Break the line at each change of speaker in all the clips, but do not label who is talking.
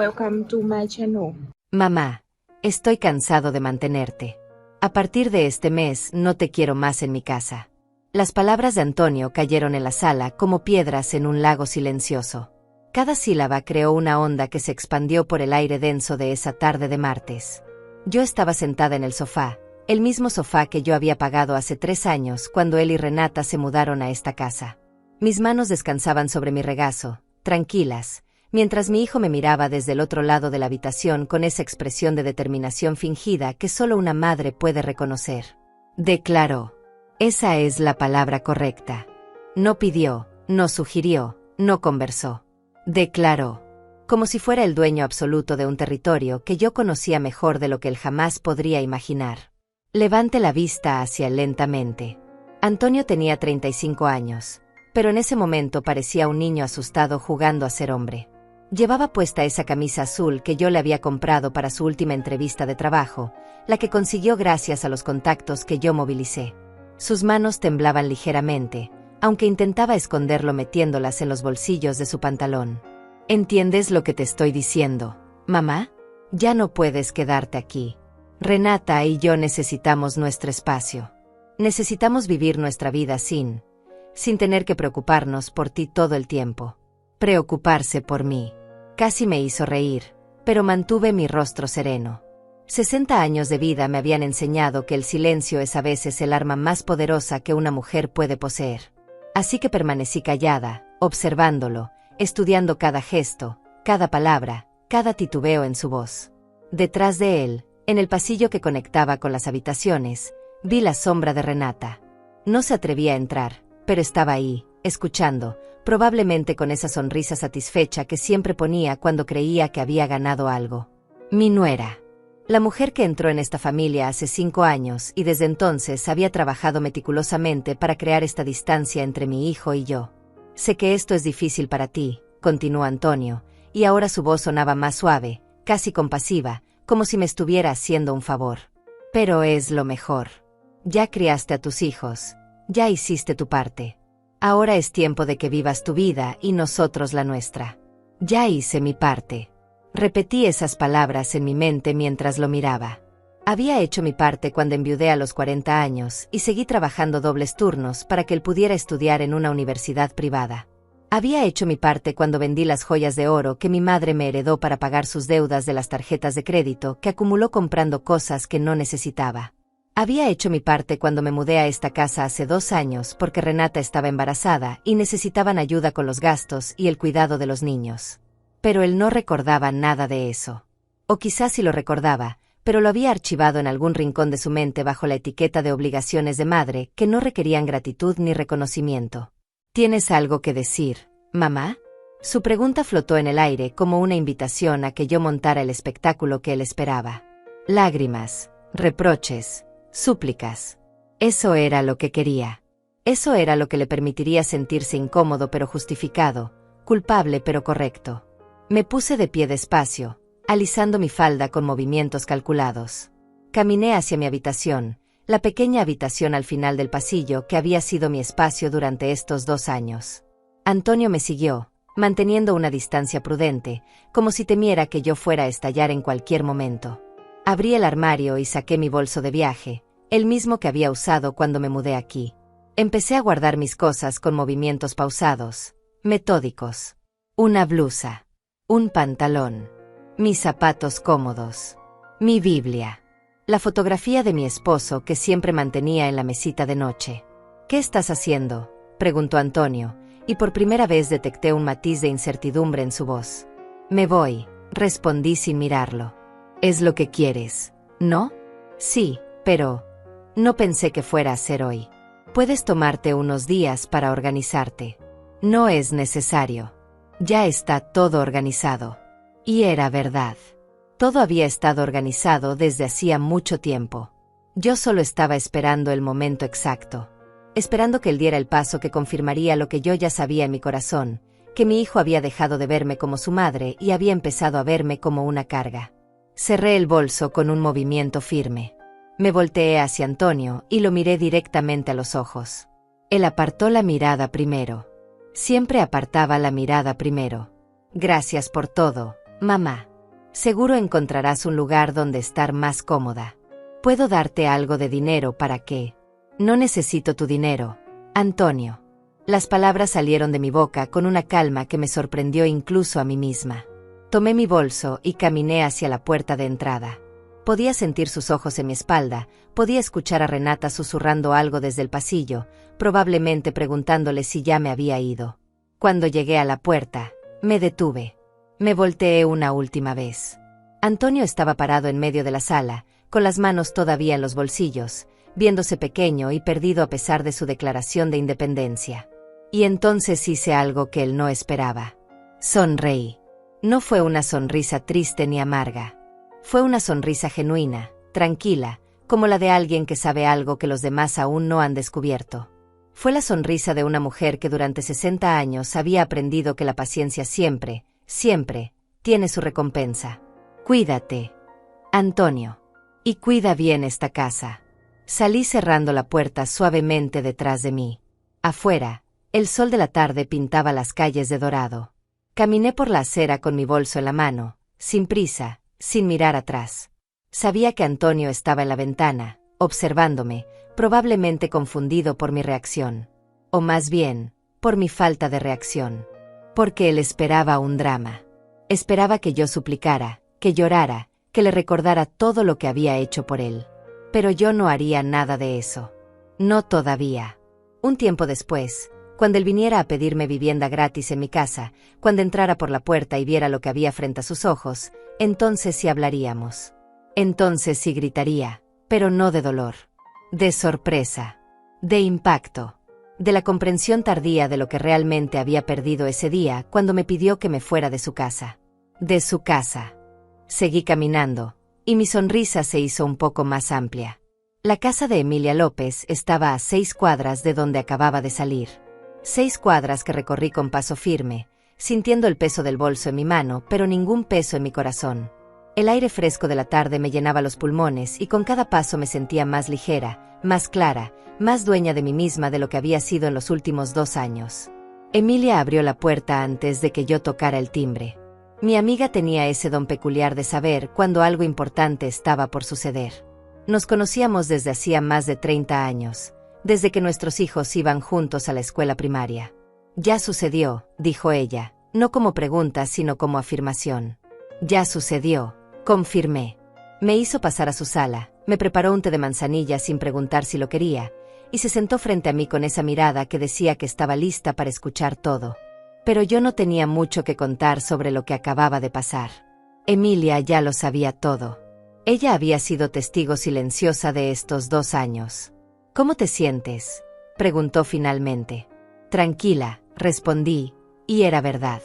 Welcome to my channel.
Mamá, estoy cansado de mantenerte. A partir de este mes no te quiero más en mi casa. Las palabras de Antonio cayeron en la sala como piedras en un lago silencioso. Cada sílaba creó una onda que se expandió por el aire denso de esa tarde de martes. Yo estaba sentada en el sofá, el mismo sofá que yo había pagado hace 3 años cuando él y Renata se mudaron a esta casa. Mis manos descansaban sobre mi regazo, tranquilas, mientras mi hijo me miraba desde el otro lado de la habitación con esa expresión de determinación fingida que solo una madre puede reconocer. Declaró. Esa es la palabra correcta. No pidió, no sugirió, no conversó. Declaró. Como si fuera el dueño absoluto de un territorio que yo conocía mejor de lo que él jamás podría imaginar. Levante la vista hacia él lentamente. Antonio tenía 35 años, pero en ese momento parecía un niño asustado jugando a ser hombre. Llevaba puesta esa camisa azul que yo le había comprado para su última entrevista de trabajo, la que consiguió gracias a los contactos que yo movilicé. Sus manos temblaban ligeramente, aunque intentaba esconderlo metiéndolas en los bolsillos de su pantalón. ¿Entiendes lo que te estoy diciendo, mamá? Ya no puedes quedarte aquí. Renata y yo necesitamos nuestro espacio. Necesitamos vivir nuestra vida sin tener que preocuparnos por ti todo el tiempo. Preocuparse por mí. Casi me hizo reír, pero mantuve mi rostro sereno. 60 años de vida me habían enseñado que el silencio es a veces el arma más poderosa que una mujer puede poseer. Así que permanecí callada, observándolo, estudiando cada gesto, cada palabra, cada titubeo en su voz. Detrás de él, en el pasillo que conectaba con las habitaciones, vi la sombra de Renata. No se atrevía a entrar, pero estaba ahí, escuchando, probablemente con esa sonrisa satisfecha que siempre ponía cuando creía que había ganado algo. Mi nuera. La mujer que entró en esta familia hace 5 años y desde entonces había trabajado meticulosamente para crear esta distancia entre mi hijo y yo. Sé que esto es difícil para ti, continuó Antonio, y ahora su voz sonaba más suave, casi compasiva, como si me estuviera haciendo un favor. Pero es lo mejor. Ya criaste a tus hijos, ya hiciste tu parte. Ahora es tiempo de que vivas tu vida y nosotros la nuestra. Ya hice mi parte. Repetí esas palabras en mi mente mientras lo miraba. Había hecho mi parte cuando enviudé a los 40 años y seguí trabajando dobles turnos para que él pudiera estudiar en una universidad privada. Había hecho mi parte cuando vendí las joyas de oro que mi madre me heredó para pagar sus deudas de las tarjetas de crédito que acumuló comprando cosas que no necesitaba. Había hecho mi parte cuando me mudé a esta casa hace 2 años porque Renata estaba embarazada y necesitaban ayuda con los gastos y el cuidado de los niños. Pero él no recordaba nada de eso. O quizás sí lo recordaba, pero lo había archivado en algún rincón de su mente bajo la etiqueta de obligaciones de madre que no requerían gratitud ni reconocimiento. ¿Tienes algo que decir, mamá? Su pregunta flotó en el aire como una invitación a que yo montara el espectáculo que él esperaba. Lágrimas, reproches, súplicas. Eso era lo que quería. Eso era lo que le permitiría sentirse incómodo pero justificado, culpable pero correcto. Me puse de pie despacio, alisando mi falda con movimientos calculados. Caminé hacia mi habitación, la pequeña habitación al final del pasillo que había sido mi espacio durante estos 2 años. Antonio me siguió, manteniendo una distancia prudente, como si temiera que yo fuera a estallar en cualquier momento. Abrí el armario y saqué mi bolso de viaje, el mismo que había usado cuando me mudé aquí. Empecé a guardar mis cosas con movimientos pausados, metódicos. Una blusa. Un pantalón. Mis zapatos cómodos. Mi Biblia. La fotografía de mi esposo que siempre mantenía en la mesita de noche. ¿Qué estás haciendo?, preguntó Antonio, y por primera vez detecté un matiz de incertidumbre en su voz. Me voy, respondí sin mirarlo. ¿Es lo que quieres, no? Sí, pero no pensé que fuera a ser hoy. Puedes tomarte unos días para organizarte. No es necesario. Ya está todo organizado. Y era verdad. Todo había estado organizado desde hacía mucho tiempo. Yo solo estaba esperando el momento exacto. Esperando que él diera el paso que confirmaría lo que yo ya sabía en mi corazón, que mi hijo había dejado de verme como su madre y había empezado a verme como una carga. Cerré el bolso con un movimiento firme. Me volteé hacia Antonio y lo miré directamente a los ojos. Él apartó la mirada primero. Siempre apartaba la mirada primero. Gracias por todo, mamá. Seguro encontrarás un lugar donde estar más cómoda. Puedo darte algo de dinero para que... No necesito tu dinero, Antonio. Las palabras salieron de mi boca con una calma que me sorprendió incluso a mí misma. Tomé mi bolso y caminé hacia la puerta de entrada. Podía sentir sus ojos en mi espalda, podía escuchar a Renata susurrando algo desde el pasillo, probablemente preguntándole si ya me había ido. Cuando llegué a la puerta, me detuve. Me volteé una última vez. Antonio estaba parado en medio de la sala, con las manos todavía en los bolsillos, viéndose pequeño y perdido a pesar de su declaración de independencia. Y entonces hice algo que él no esperaba. Sonreí. No fue una sonrisa triste ni amarga. Fue una sonrisa genuina, tranquila, como la de alguien que sabe algo que los demás aún no han descubierto. Fue la sonrisa de una mujer que durante 60 años había aprendido que la paciencia siempre, siempre, tiene su recompensa. Cuídate, Antonio. Y cuida bien esta casa. Salí cerrando la puerta suavemente detrás de mí. Afuera, el sol de la tarde pintaba las calles de dorado. Caminé por la acera con mi bolso en la mano, sin prisa, sin mirar atrás. Sabía que Antonio estaba en la ventana, observándome, probablemente confundido por mi reacción. O más bien, por mi falta de reacción. Porque él esperaba un drama. Esperaba que yo suplicara, que llorara, que le recordara todo lo que había hecho por él. Pero yo no haría nada de eso. No todavía. Un tiempo después, cuando él viniera a pedirme vivienda gratis en mi casa, cuando entrara por la puerta y viera lo que había frente a sus ojos, entonces sí hablaríamos. Entonces sí gritaría, pero no de dolor. De sorpresa. De impacto. De la comprensión tardía de lo que realmente había perdido ese día cuando me pidió que me fuera de su casa. De su casa. Seguí caminando, y mi sonrisa se hizo un poco más amplia. La casa de Emilia López estaba a 6 cuadras de donde acababa de salir. 6 cuadras que recorrí con paso firme, sintiendo el peso del bolso en mi mano, pero ningún peso en mi corazón. El aire fresco de la tarde me llenaba los pulmones y con cada paso me sentía más ligera, más clara, más dueña de mí misma de lo que había sido en los últimos 2 años. Emilia abrió la puerta antes de que yo tocara el timbre. Mi amiga tenía ese don peculiar de saber cuando algo importante estaba por suceder. Nos conocíamos desde hacía más de 30 años, desde que nuestros hijos iban juntos a la escuela primaria. Ya sucedió, dijo ella, no como pregunta sino como afirmación. Ya sucedió, confirmé. Me hizo pasar a su sala, me preparó un té de manzanilla sin preguntar si lo quería, y se sentó frente a mí con esa mirada que decía que estaba lista para escuchar todo. Pero yo no tenía mucho que contar sobre lo que acababa de pasar. Emilia ya lo sabía todo. Ella había sido testigo silenciosa de estos 2 años. ¿Cómo te sientes?, preguntó finalmente. Tranquila, respondí, y era verdad.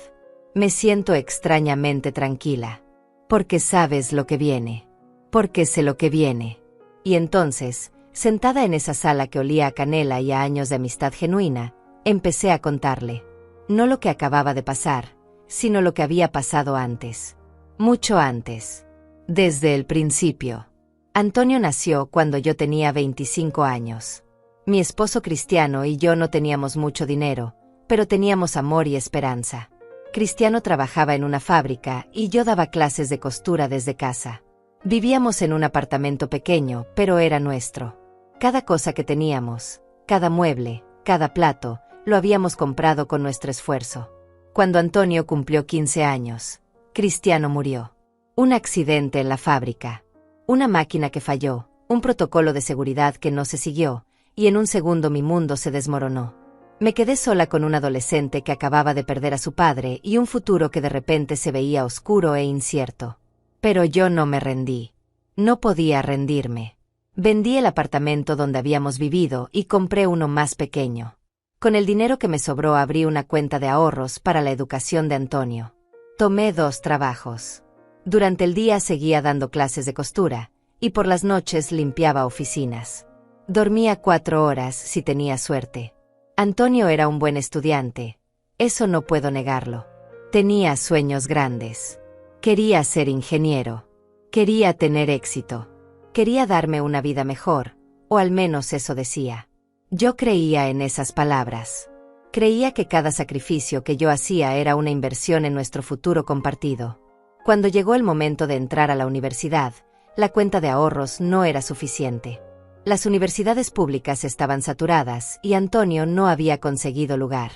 Me siento extrañamente tranquila. Porque sabes lo que viene. Porque sé lo que viene. Y entonces, sentada en esa sala que olía a canela y a años de amistad genuina, empecé a contarle. No lo que acababa de pasar, sino lo que había pasado antes. Mucho antes. Desde el principio. Antonio nació cuando yo tenía 25 años. Mi esposo Cristiano y yo no teníamos mucho dinero, pero teníamos amor y esperanza. Cristiano trabajaba en una fábrica y yo daba clases de costura desde casa. Vivíamos en un apartamento pequeño, pero era nuestro. Cada cosa que teníamos, cada mueble, cada plato, lo habíamos comprado con nuestro esfuerzo. Cuando Antonio cumplió 15 años, Cristiano murió. Un accidente en la fábrica. Una máquina que falló, un protocolo de seguridad que no se siguió, y en un segundo mi mundo se desmoronó. Me quedé sola con un adolescente que acababa de perder a su padre y un futuro que de repente se veía oscuro e incierto. Pero yo no me rendí. No podía rendirme. Vendí el apartamento donde habíamos vivido y compré uno más pequeño. Con el dinero que me sobró abrí una cuenta de ahorros para la educación de Antonio. Tomé 2 trabajos. Durante el día seguía dando clases de costura, y por las noches limpiaba oficinas. Dormía 4 horas si tenía suerte. Antonio era un buen estudiante, eso no puedo negarlo. Tenía sueños grandes. Quería ser ingeniero. Quería tener éxito. Quería darme una vida mejor, o al menos eso decía. Yo creía en esas palabras. Creía que cada sacrificio que yo hacía era una inversión en nuestro futuro compartido. Cuando llegó el momento de entrar a la universidad, la cuenta de ahorros no era suficiente. Las universidades públicas estaban saturadas y Antonio no había conseguido lugar.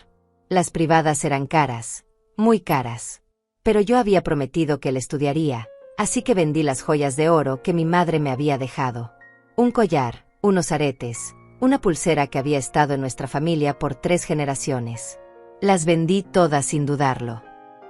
Las privadas eran caras, muy caras. Pero yo había prometido que él estudiaría, así que vendí las joyas de oro que mi madre me había dejado. Un collar, unos aretes, una pulsera que había estado en nuestra familia por 3 generaciones. Las vendí todas sin dudarlo.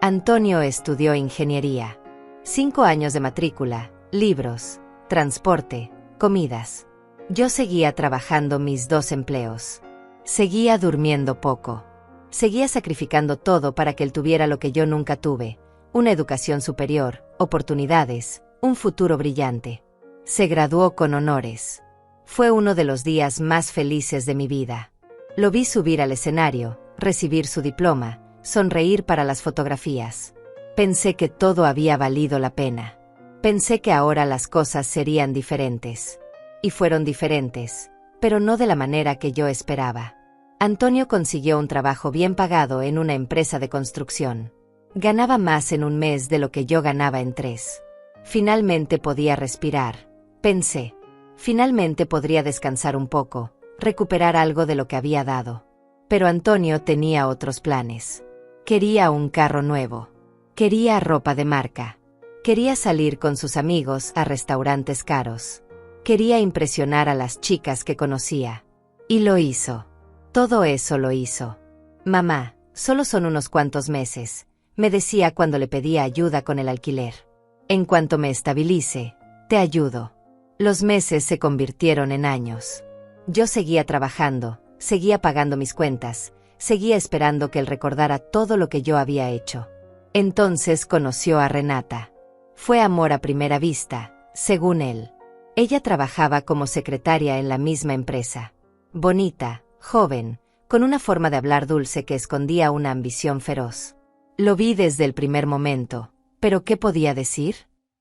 Antonio estudió ingeniería. 5 años de matrícula, libros, transporte, comidas. Yo seguía trabajando mis 2 empleos. Seguía durmiendo poco. Seguía sacrificando todo para que él tuviera lo que yo nunca tuve: una educación superior, oportunidades, un futuro brillante. Se graduó con honores. Fue uno de los días más felices de mi vida. Lo vi subir al escenario, recibir su diploma, sonreír para las fotografías. Pensé que todo había valido la pena. Pensé que ahora las cosas serían diferentes. Y fueron diferentes, pero no de la manera que yo esperaba. Antonio consiguió un trabajo bien pagado en una empresa de construcción. Ganaba más en un mes de lo que yo ganaba en 3. Finalmente podía respirar, pensé. Finalmente podría descansar un poco, recuperar algo de lo que había dado. Pero Antonio tenía otros planes. Quería un carro nuevo. Quería ropa de marca. Quería salir con sus amigos a restaurantes caros. Quería impresionar a las chicas que conocía. Y lo hizo. Todo eso lo hizo. Mamá, solo son unos cuantos meses, me decía cuando le pedía ayuda con el alquiler. En cuanto me estabilice, te ayudo. Los meses se convirtieron en años. Yo seguía trabajando, seguía pagando mis cuentas, seguía esperando que él recordara todo lo que yo había hecho. Entonces conoció a Renata. Fue amor a primera vista, según él. Ella trabajaba como secretaria en la misma empresa. Bonita, joven, con una forma de hablar dulce que escondía una ambición feroz. Lo vi desde el primer momento, pero ¿qué podía decir?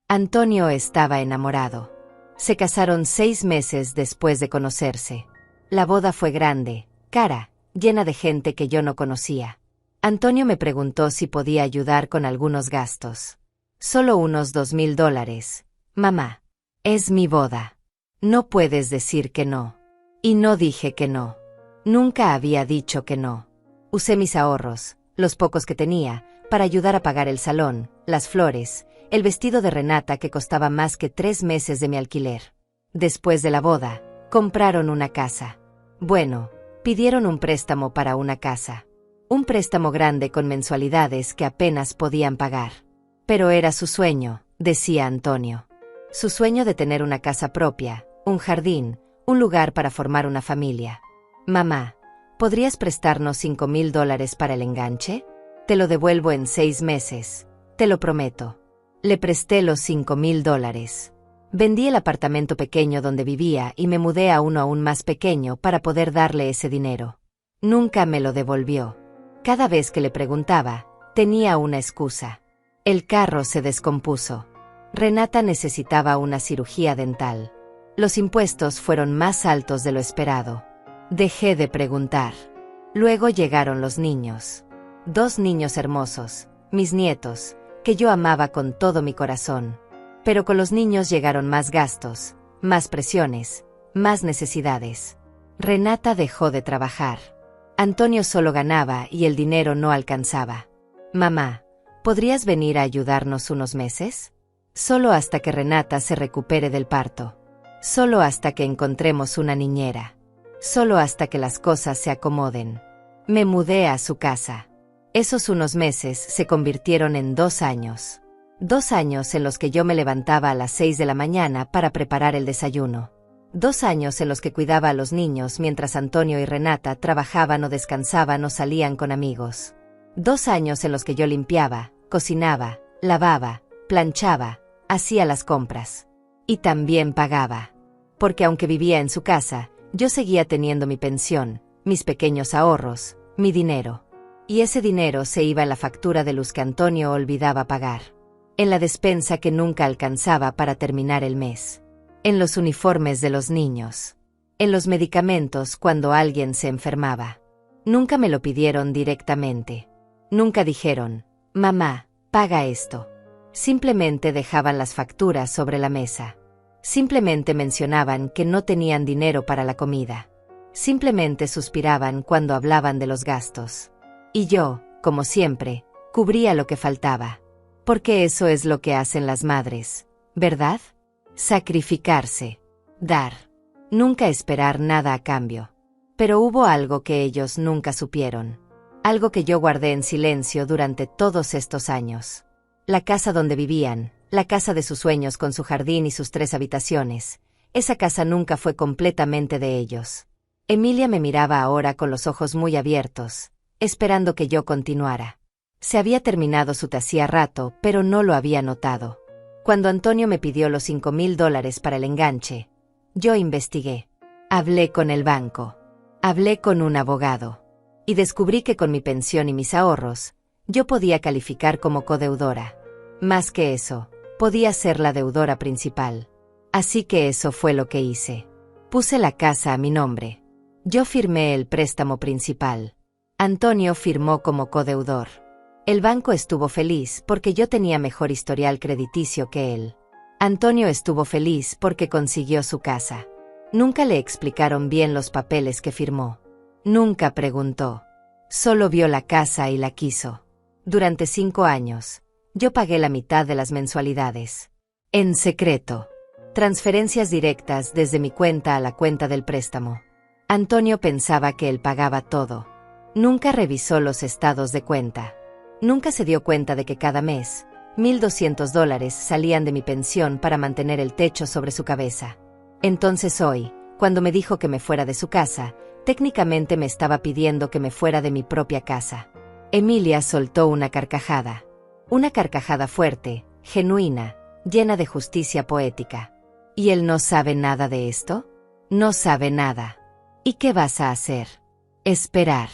Antonio estaba enamorado. Se casaron 6 meses después de conocerse. La boda fue grande, cara, llena de gente que yo no conocía. Antonio me preguntó si podía ayudar con algunos gastos. Solo unos $2,000. Mamá, es mi boda. No puedes decir que no. Y no dije que no. Nunca había dicho que no. Usé mis ahorros, los pocos que tenía, para ayudar a pagar el salón, las flores, el vestido de Renata que costaba más que 3 meses de mi alquiler. Después de la boda, compraron una casa. Bueno, pidieron un préstamo para una casa. Un préstamo grande con mensualidades que apenas podían pagar. Pero era su sueño, decía Antonio. Su sueño de tener una casa propia, un jardín, un lugar para formar una familia. Mamá, ¿podrías prestarnos $5,000 para el enganche? Te lo devuelvo en 6 meses, te lo prometo. Le presté los $5,000. Vendí el apartamento pequeño donde vivía y me mudé a uno aún más pequeño para poder darle ese dinero. Nunca me lo devolvió. Cada vez que le preguntaba, tenía una excusa. El carro se descompuso. Renata necesitaba una cirugía dental. Los impuestos fueron más altos de lo esperado. Dejé de preguntar. Luego llegaron los niños. 2 niños hermosos, mis nietos, que yo amaba con todo mi corazón. Pero con los niños llegaron más gastos, más presiones, más necesidades. Renata dejó de trabajar. Antonio solo ganaba y el dinero no alcanzaba. Mamá, ¿podrías venir a ayudarnos unos meses? Solo hasta que Renata se recupere del parto. Solo hasta que encontremos una niñera. Solo hasta que las cosas se acomoden. Me mudé a su casa. Esos unos meses se convirtieron en 2 años. 2 años en los que yo me levantaba a las 6 de la mañana para preparar el desayuno. 2 años en los que cuidaba a los niños mientras Antonio y Renata trabajaban o descansaban o salían con amigos. 2 años en los que yo limpiaba, cocinaba, lavaba, planchaba, hacía las compras. Y también pagaba. Porque aunque vivía en su casa, yo seguía teniendo mi pensión, mis pequeños ahorros, mi dinero. Y ese dinero se iba en la factura de luz que Antonio olvidaba pagar. En la despensa que nunca alcanzaba para terminar el mes. En los uniformes de los niños. En los medicamentos cuando alguien se enfermaba. Nunca me lo pidieron directamente. Nunca dijeron, mamá, paga esto. Simplemente dejaban las facturas sobre la mesa. Simplemente mencionaban que no tenían dinero para la comida. Simplemente suspiraban cuando hablaban de los gastos. Y yo, como siempre, cubría lo que faltaba. Porque eso es lo que hacen las madres, ¿verdad? Sacrificarse. Dar. Nunca esperar nada a cambio. Pero hubo algo que ellos nunca supieron. Algo que yo guardé en silencio durante todos estos años. La casa donde vivían, la casa de sus sueños con su jardín y sus 3 habitaciones. Esa casa nunca fue completamente de ellos. Emilia me miraba ahora con los ojos muy abiertos, esperando que yo continuara. Se había terminado su té hacía rato, pero no lo había notado. Cuando Antonio me pidió los $5,000 para el enganche, yo investigué. Hablé con el banco. Hablé con un abogado. Y descubrí que con mi pensión y mis ahorros, yo podía calificar como codeudora. Más que eso, podía ser la deudora principal. Así que eso fue lo que hice. Puse la casa a mi nombre. Yo firmé el préstamo principal. Antonio firmó como codeudor. El banco estuvo feliz porque yo tenía mejor historial crediticio que él. Antonio estuvo feliz porque consiguió su casa. Nunca le explicaron bien los papeles que firmó. Nunca preguntó. Solo vio la casa y la quiso. Durante 5 años, yo pagué la mitad de las mensualidades. En secreto. Transferencias directas desde mi cuenta a la cuenta del préstamo. Antonio pensaba que él pagaba todo. Nunca revisó los estados de cuenta. Nunca se dio cuenta de que cada mes, $1,200 salían de mi pensión para mantener el techo sobre su cabeza. Entonces hoy, cuando me dijo que me fuera de su casa, técnicamente me estaba pidiendo que me fuera de mi propia casa. Emilia soltó una carcajada. Una carcajada fuerte, genuina, llena de justicia poética. ¿Y él no sabe nada de esto? No sabe nada. ¿Y qué vas a hacer? Esperar.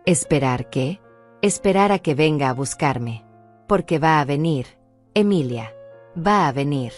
¿Esperar qué? Esperar a que venga a buscarme. Porque va a venir, Emilia. Va a venir.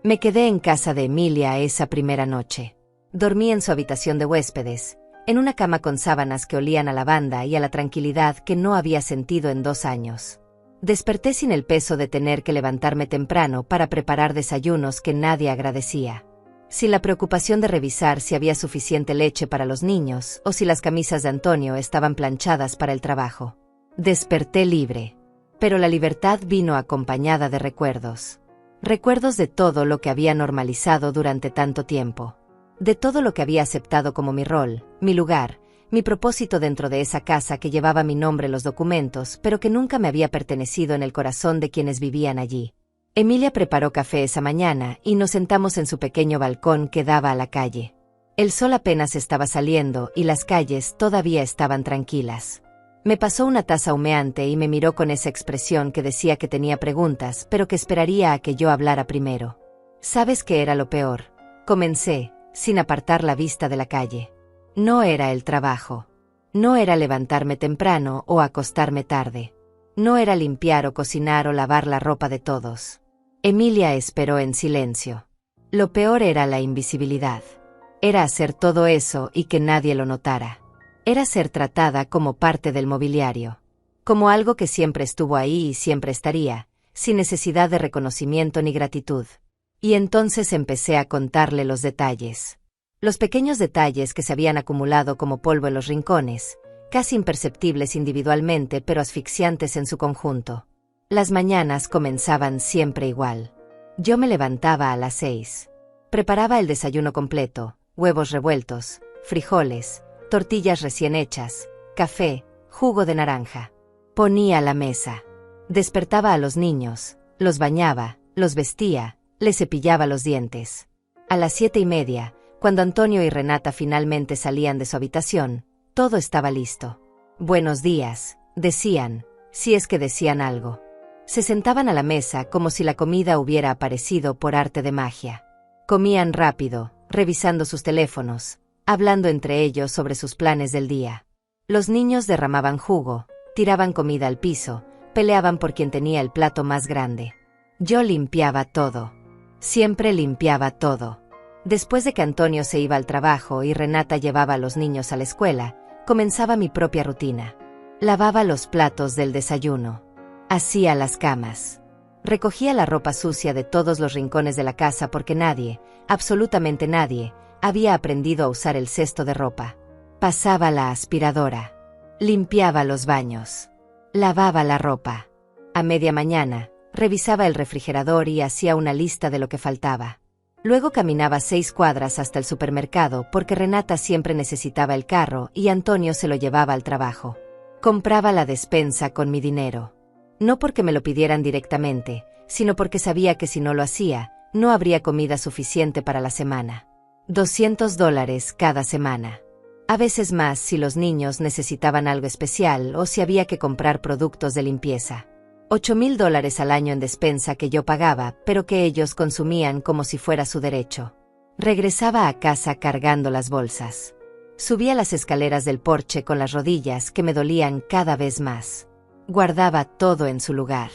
Me quedé en casa de Emilia esa primera noche. Dormí en su habitación de huéspedes, en una cama con sábanas que olían a lavanda y a la tranquilidad que no había sentido en 2 años. Desperté sin el peso de tener que levantarme temprano para preparar desayunos que nadie agradecía. Sin la preocupación de revisar si había suficiente leche para los niños o si las camisas de Antonio estaban planchadas para el trabajo. Desperté libre. Pero la libertad vino acompañada de recuerdos. Recuerdos de todo lo que había normalizado durante tanto tiempo. De todo lo que había aceptado como mi rol, mi lugar, mi propósito dentro de esa casa que llevaba mi nombre en los documentos, pero que nunca me había pertenecido en el corazón de quienes vivían allí. Emilia preparó café esa mañana y nos sentamos en su pequeño balcón que daba a la calle. El sol apenas estaba saliendo y las calles todavía estaban tranquilas. Me pasó una taza humeante y me miró con esa expresión que decía que tenía preguntas, pero que esperaría a que yo hablara primero. ¿Sabes qué era lo peor? Comencé, sin apartar la vista de la calle. No era el trabajo. No era levantarme temprano o acostarme tarde. No era limpiar o cocinar o lavar la ropa de todos. Emilia esperó en silencio. Lo peor era la invisibilidad. Era hacer todo eso y que nadie lo notara. Era ser tratada como parte del mobiliario. Como algo que siempre estuvo ahí y siempre estaría, sin necesidad de reconocimiento ni gratitud. Y entonces empecé a contarle los detalles. Los pequeños detalles que se habían acumulado como polvo en los rincones, casi imperceptibles individualmente pero asfixiantes en su conjunto. Las mañanas comenzaban siempre igual. Yo me levantaba a las 6. Preparaba el desayuno completo, huevos revueltos, frijoles, tortillas recién hechas, café, jugo de naranja. Ponía la mesa. Despertaba a los niños, los bañaba, los vestía, les cepillaba los dientes. A las 7:30, cuando Antonio y Renata finalmente salían de su habitación, todo estaba listo. Buenos días, decían, si es que decían algo. Se sentaban a la mesa como si la comida hubiera aparecido por arte de magia. Comían rápido, revisando sus teléfonos, hablando entre ellos sobre sus planes del día. Los niños derramaban jugo, tiraban comida al piso, peleaban por quien tenía el plato más grande. Yo limpiaba todo. Siempre limpiaba todo. Después de que Antonio se iba al trabajo y Renata llevaba a los niños a la escuela, comenzaba mi propia rutina. Lavaba los platos del desayuno. Hacía las camas. Recogía la ropa sucia de todos los rincones de la casa porque nadie, absolutamente nadie, había aprendido a usar el cesto de ropa. Pasaba la aspiradora. Limpiaba los baños. Lavaba la ropa. A media mañana, revisaba el refrigerador y hacía una lista de lo que faltaba. Luego caminaba 6 cuadras hasta el supermercado porque Renata siempre necesitaba el carro y Antonio se lo llevaba al trabajo. Compraba la despensa con mi dinero. No porque me lo pidieran directamente, sino porque sabía que si no lo hacía, no habría comida suficiente para la semana. $200 cada semana. A veces más si los niños necesitaban algo especial o si había que comprar productos de limpieza. $8,000 al año en despensa que yo pagaba, pero que ellos consumían como si fuera su derecho. Regresaba a casa cargando las bolsas. Subía las escaleras del porche con las rodillas que me dolían cada vez más. Guardaba todo en su lugar.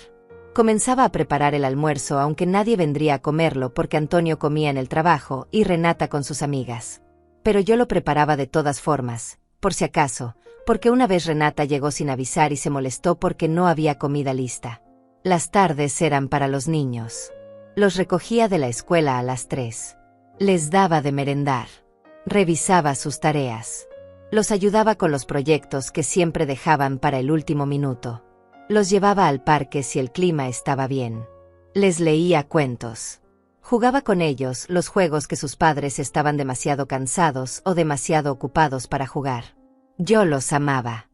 Comenzaba a preparar el almuerzo aunque nadie vendría a comerlo porque Antonio comía en el trabajo y Renata con sus amigas. Pero yo lo preparaba de todas formas, por si acaso, porque una vez Renata llegó sin avisar y se molestó porque no había comida lista. Las tardes eran para los niños. Los recogía de la escuela a las 3. Les daba de merendar. Revisaba sus tareas. Los ayudaba con los proyectos que siempre dejaban para el último minuto. Los llevaba al parque si el clima estaba bien. Les leía cuentos. Jugaba con ellos los juegos que sus padres estaban demasiado cansados o demasiado ocupados para jugar. Yo los amaba.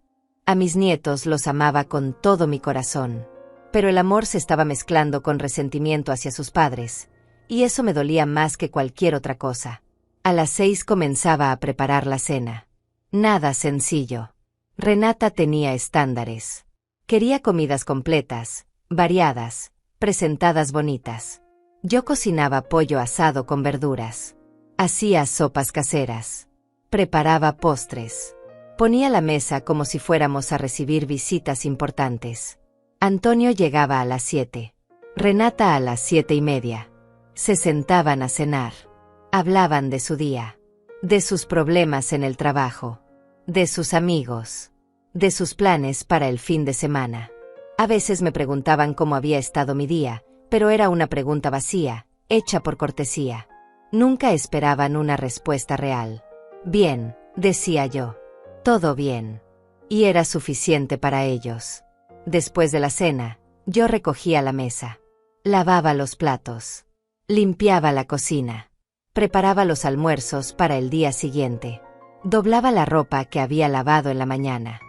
A mis nietos los amaba con todo mi corazón. Pero el amor se estaba mezclando con resentimiento hacia sus padres, y eso me dolía más que cualquier otra cosa. A las 6 comenzaba a preparar la cena. Nada sencillo. Renata tenía estándares. Quería comidas completas, variadas, presentadas bonitas. Yo cocinaba pollo asado con verduras. Hacía sopas caseras. Preparaba postres. Ponía la mesa como si fuéramos a recibir visitas importantes. Antonio llegaba a las 7. Renata a las 7:30. Se sentaban a cenar. Hablaban de su día. De sus problemas en el trabajo. De sus amigos. De sus planes para el fin de semana. A veces me preguntaban cómo había estado mi día, pero era una pregunta vacía, hecha por cortesía. Nunca esperaban una respuesta real. Bien, decía yo. Todo bien. Y era suficiente para ellos. Después de la cena, yo recogía la mesa. Lavaba los platos. Limpiaba la cocina. Preparaba los almuerzos para el día siguiente. Doblaba la ropa que había lavado en la mañana.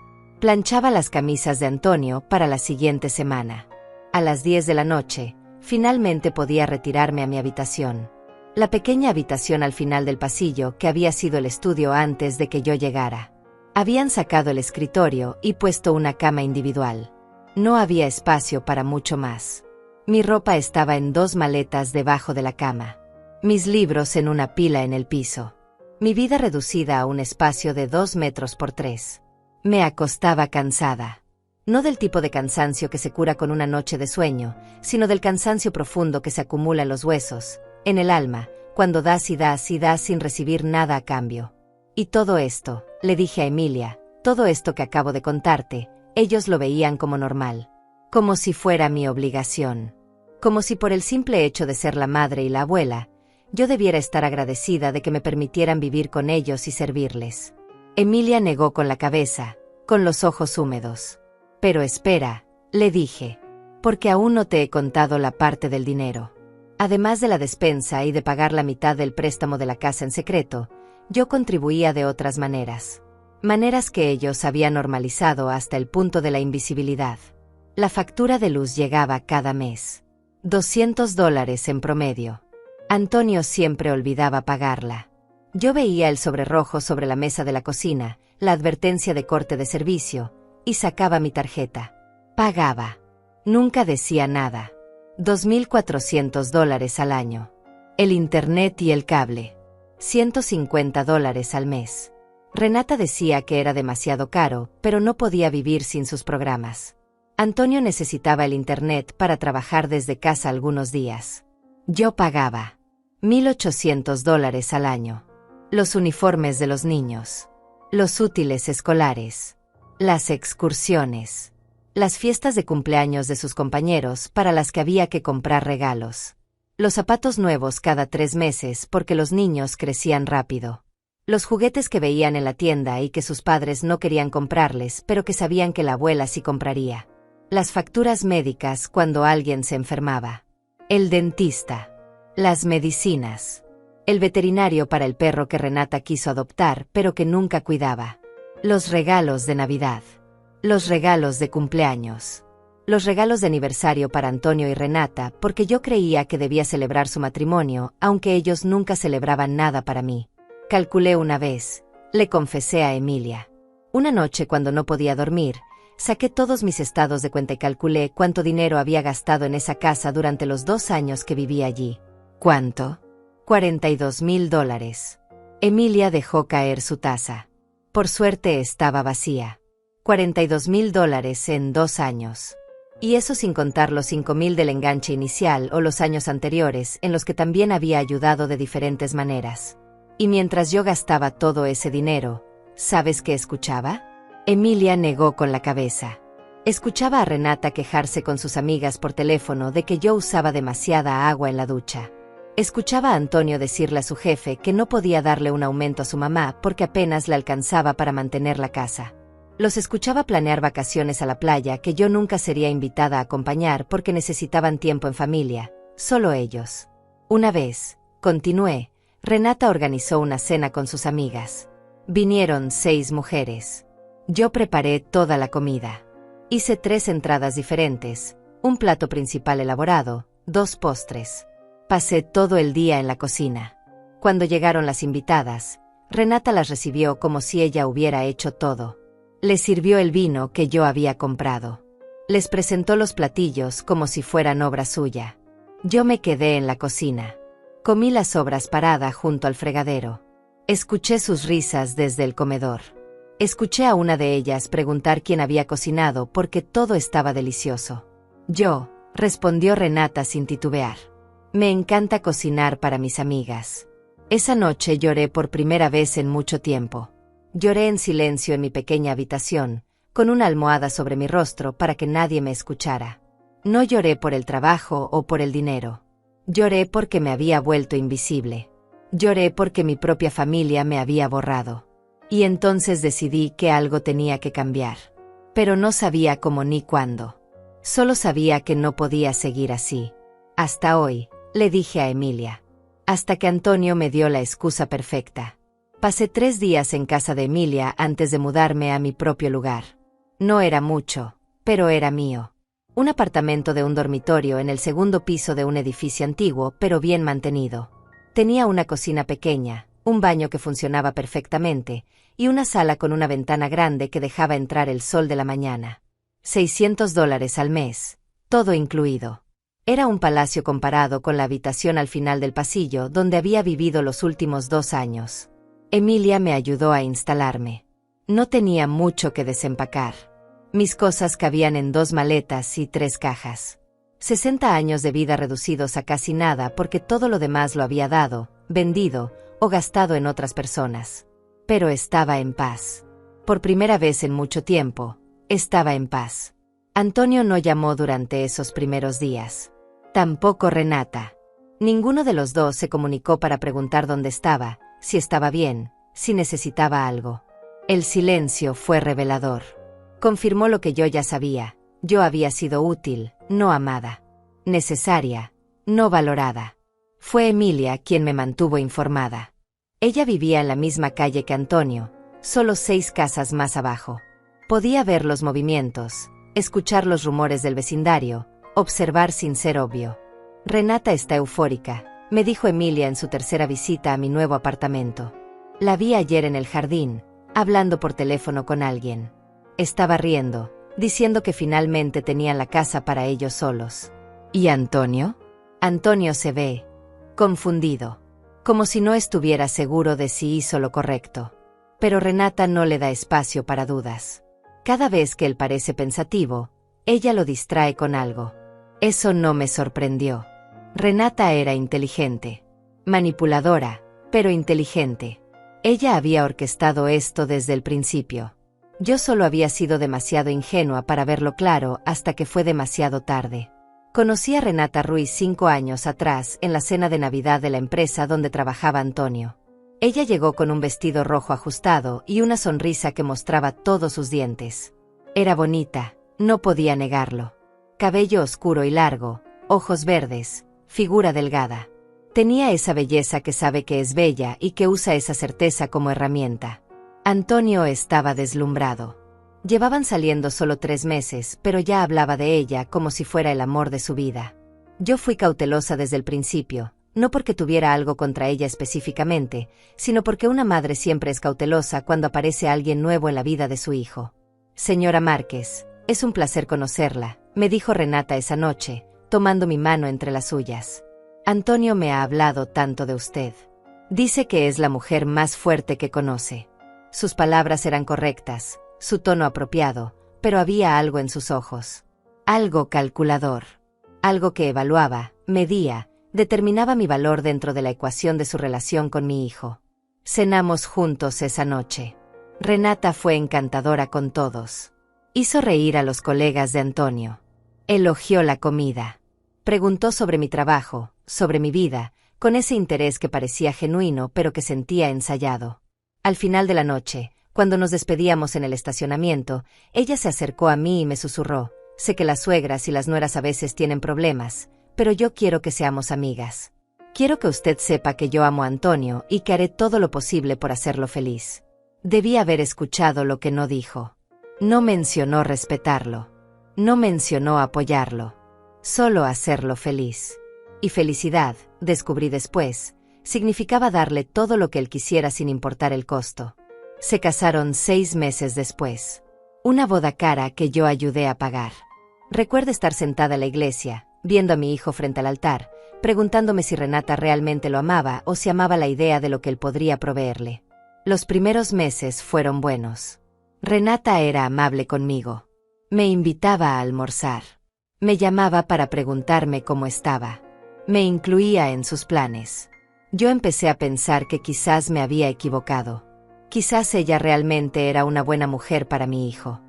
Planchaba las camisas de Antonio para la siguiente semana. A las 10 de la noche, finalmente podía retirarme a mi habitación. La pequeña habitación al final del pasillo que había sido el estudio antes de que yo llegara. Habían sacado el escritorio y puesto una cama individual. No había espacio para mucho más. Mi ropa estaba en 2 maletas debajo de la cama. Mis libros en una pila en el piso. Mi vida reducida a un espacio de 2 metros por 3. Me acostaba cansada. No del tipo de cansancio que se cura con una noche de sueño, sino del cansancio profundo que se acumula en los huesos, en el alma, cuando das y das y das sin recibir nada a cambio. Y todo esto, le dije a Emilia, todo esto que acabo de contarte, ellos lo veían como normal. Como si fuera mi obligación. Como si por el simple hecho de ser la madre y la abuela, yo debiera estar agradecida de que me permitieran vivir con ellos y servirles. Emilia negó con la cabeza, con los ojos húmedos. Pero espera, le dije, porque aún no te he contado la parte del dinero. Además de la despensa y de pagar la mitad del préstamo de la casa en secreto, yo contribuía de otras maneras. Maneras que ellos habían normalizado hasta el punto de la invisibilidad. La factura de luz llegaba cada mes. $200 en promedio. Antonio siempre olvidaba pagarla. Yo veía el sobre rojo sobre la mesa de la cocina, la advertencia de corte de servicio, y sacaba mi tarjeta. Pagaba. Nunca decía nada. $2,400 al año. El internet y el cable. $150 al mes. Renata decía que era demasiado caro, pero no podía vivir sin sus programas. Antonio necesitaba el internet para trabajar desde casa algunos días. Yo pagaba. $1,800 al año. Los uniformes de los niños. Los útiles escolares. Las excursiones. las fiestas de cumpleaños de sus compañeros para las que había que comprar regalos, los zapatos nuevos cada 3 meses porque los niños crecían rápido, los juguetes que veían en la tienda y que sus padres no querían comprarles pero que sabían que la abuela sí compraría, las facturas médicas cuando alguien se enfermaba, el dentista, las medicinas, el veterinario para el perro que Renata quiso adoptar pero que nunca cuidaba, los regalos de Navidad, los regalos de cumpleaños, los regalos de aniversario para Antonio y Renata porque yo creía que debía celebrar su matrimonio aunque ellos nunca celebraban nada para mí. Calculé una vez, le confesé a Emilia. Una noche cuando no podía dormir, saqué todos mis estados de cuenta y calculé cuánto dinero había gastado en esa casa durante los 2 años que viví allí. ¿Cuánto? $42,000. Emilia dejó caer su taza. Por suerte estaba vacía. $42,000 en 2 años. Y eso sin contar los 5,000 del enganche inicial o los años anteriores en los que también había ayudado de diferentes maneras. Y mientras yo gastaba todo ese dinero, ¿sabes qué escuchaba? Emilia negó con la cabeza. Escuchaba a Renata quejarse con sus amigas por teléfono de que yo usaba demasiada agua en la ducha. Escuchaba a Antonio decirle a su jefe que no podía darle un aumento a su mamá porque apenas le alcanzaba para mantener la casa. Los escuchaba planear vacaciones a la playa que yo nunca sería invitada a acompañar porque necesitaban tiempo en familia, solo ellos. Una vez, continué, Renata organizó una cena con sus amigas. Vinieron 6 mujeres. Yo preparé toda la comida. Hice 3 entradas diferentes, un plato principal elaborado, 2 postres. Pasé todo el día en la cocina. Cuando llegaron las invitadas, Renata las recibió como si ella hubiera hecho todo. Les sirvió el vino que yo había comprado. Les presentó los platillos como si fueran obra suya. Yo me quedé en la cocina. Comí las sobras parada junto al fregadero. Escuché sus risas desde el comedor. Escuché a una de ellas preguntar quién había cocinado porque todo estaba delicioso. Yo, respondió Renata sin titubear. Me encanta cocinar para mis amigas. Esa noche lloré por primera vez en mucho tiempo. Lloré en silencio en mi pequeña habitación, con una almohada sobre mi rostro para que nadie me escuchara. No lloré por el trabajo o por el dinero. Lloré porque me había vuelto invisible. Lloré porque mi propia familia me había borrado. Y entonces decidí que algo tenía que cambiar. Pero no sabía cómo ni cuándo. Solo sabía que no podía seguir así. Hasta hoy, le dije a Emilia. Hasta que Antonio me dio la excusa perfecta. Pasé 3 días en casa de Emilia antes de mudarme a mi propio lugar. No era mucho, pero era mío. Un apartamento de un dormitorio en el 2º piso de un edificio antiguo pero bien mantenido. Tenía una cocina pequeña, un baño que funcionaba perfectamente, y una sala con una ventana grande que dejaba entrar el sol de la mañana. $600 al mes, todo incluido. Era un palacio comparado con la habitación al final del pasillo donde había vivido los últimos 2 años. Emilia me ayudó a instalarme. No tenía mucho que desempacar. Mis cosas cabían en 2 maletas y 3 cajas. 60 años de vida reducidos a casi nada porque todo lo demás lo había dado, vendido o gastado en otras personas. Pero estaba en paz. Por primera vez en mucho tiempo, estaba en paz. Antonio no llamó durante esos primeros días. Tampoco Renata. Ninguno de los dos se comunicó para preguntar dónde estaba, si estaba bien, si necesitaba algo. El silencio fue revelador. Confirmó lo que yo ya sabía. Yo había sido útil, no amada. Necesaria, no valorada. Fue Emilia quien me mantuvo informada. Ella vivía en la misma calle que Antonio, solo 6 casas más abajo. Podía ver los movimientos, escuchar los rumores del vecindario, observar sin ser obvio. Renata está eufórica, me dijo Emilia en su tercera visita a mi nuevo apartamento. La vi ayer en el jardín, hablando por teléfono con alguien. Estaba riendo, diciendo que finalmente tenían la casa para ellos solos. ¿Y Antonio? Antonio se ve confundido, como si no estuviera seguro de si hizo lo correcto. Pero Renata no le da espacio para dudas. Cada vez que él parece pensativo, ella lo distrae con algo. Eso no me sorprendió. Renata era inteligente. Manipuladora, pero inteligente. Ella había orquestado esto desde el principio. Yo solo había sido demasiado ingenua para verlo claro hasta que fue demasiado tarde. Conocí a Renata Ruiz 5 años atrás en la cena de Navidad de la empresa donde trabajaba Antonio. Ella llegó con un vestido rojo ajustado y una sonrisa que mostraba todos sus dientes. Era bonita, no podía negarlo. Cabello oscuro y largo, ojos verdes, figura delgada. Tenía esa belleza que sabe que es bella y que usa esa certeza como herramienta. Antonio estaba deslumbrado. Llevaban saliendo solo 3 meses, pero ya hablaba de ella como si fuera el amor de su vida. Yo fui cautelosa desde el principio, no porque tuviera algo contra ella específicamente, sino porque una madre siempre es cautelosa cuando aparece alguien nuevo en la vida de su hijo. Señora Márquez, es un placer conocerla, me dijo Renata esa noche, tomando mi mano entre las suyas. Antonio me ha hablado tanto de usted. Dice que es la mujer más fuerte que conoce. Sus palabras eran correctas, su tono apropiado, pero había algo en sus ojos. Algo calculador. Algo que evaluaba, medía, determinaba mi valor dentro de la ecuación de su relación con mi hijo. Cenamos juntos esa noche. Renata fue encantadora con todos. Hizo reír a los colegas de Antonio. Elogió la comida. Preguntó sobre mi trabajo, sobre mi vida, con ese interés que parecía genuino pero que sentía ensayado. Al final de la noche, cuando nos despedíamos en el estacionamiento, ella se acercó a mí y me susurró: sé que las suegras y las nueras a veces tienen problemas, pero yo quiero que seamos amigas. Quiero que usted sepa que yo amo a Antonio y que haré todo lo posible por hacerlo feliz. Debí haber escuchado lo que no dijo. No mencionó respetarlo. No mencionó apoyarlo. Solo hacerlo feliz. Y felicidad, descubrí después, significaba darle todo lo que él quisiera sin importar el costo. Se casaron 6 meses después. Una boda cara que yo ayudé a pagar. Recuerdo estar sentada en la iglesia, viendo a mi hijo frente al altar, preguntándome si Renata realmente lo amaba o si amaba la idea de lo que él podría proveerle. Los primeros meses fueron buenos. Renata era amable conmigo. Me invitaba a almorzar. Me llamaba para preguntarme cómo estaba. Me incluía en sus planes. Yo empecé a pensar que quizás me había equivocado. Quizás ella realmente era una buena mujer para mi hijo.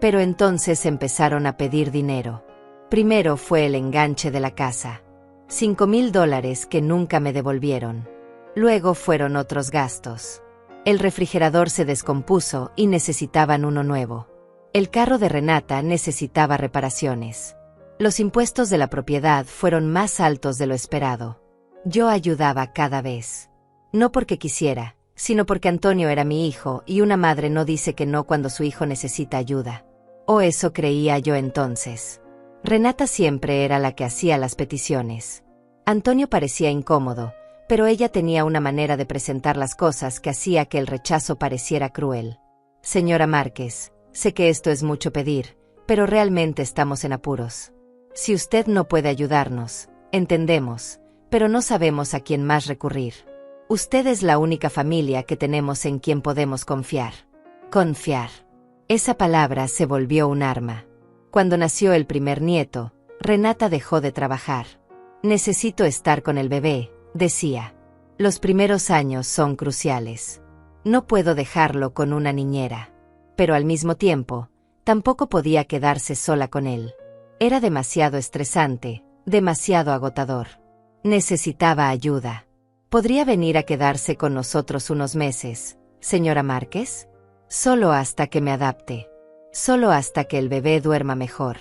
Pero entonces empezaron a pedir dinero. Primero fue el enganche de la casa. $5,000 que nunca me devolvieron. Luego fueron otros gastos. El refrigerador se descompuso y necesitaban uno nuevo. El carro de Renata necesitaba reparaciones. Los impuestos de la propiedad fueron más altos de lo esperado. Yo ayudaba cada vez. No porque quisiera, sino porque Antonio era mi hijo y una madre no dice que no cuando su hijo necesita ayuda. O eso creía yo entonces. Renata siempre era la que hacía las peticiones. Antonio parecía incómodo, pero ella tenía una manera de presentar las cosas que hacía que el rechazo pareciera cruel. Señora Márquez, sé que esto es mucho pedir, pero realmente estamos en apuros. Si usted no puede ayudarnos, entendemos, pero no sabemos a quién más recurrir. Usted es la única familia que tenemos en quien podemos confiar. Confiar. Esa palabra se volvió un arma. Cuando nació el primer nieto, Renata dejó de trabajar. Necesito estar con el bebé, decía. Los primeros años son cruciales. No puedo dejarlo con una niñera. Pero al mismo tiempo, tampoco podía quedarse sola con él. Era demasiado estresante, demasiado agotador. Necesitaba ayuda. ¿Podría venir a quedarse con nosotros unos meses, señora Márquez? Solo hasta que me adapte. Solo hasta que el bebé duerma mejor.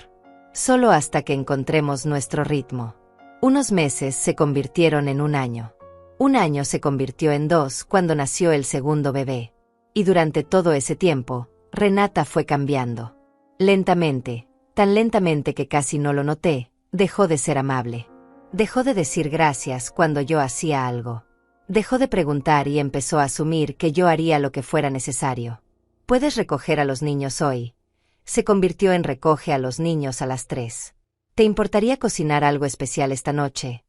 Solo hasta que encontremos nuestro ritmo. Unos meses se convirtieron en un año. Un año se convirtió en 2 cuando nació el segundo bebé. Y durante todo ese tiempo, Renata fue cambiando. Lentamente, tan lentamente que casi no lo noté, dejó de ser amable. Dejó de decir gracias cuando yo hacía algo. Dejó de preguntar y empezó a asumir que yo haría lo que fuera necesario. ¿Puedes recoger a los niños hoy? Se convirtió en recoge a los niños a las 3. ¿Te importaría cocinar algo especial esta noche?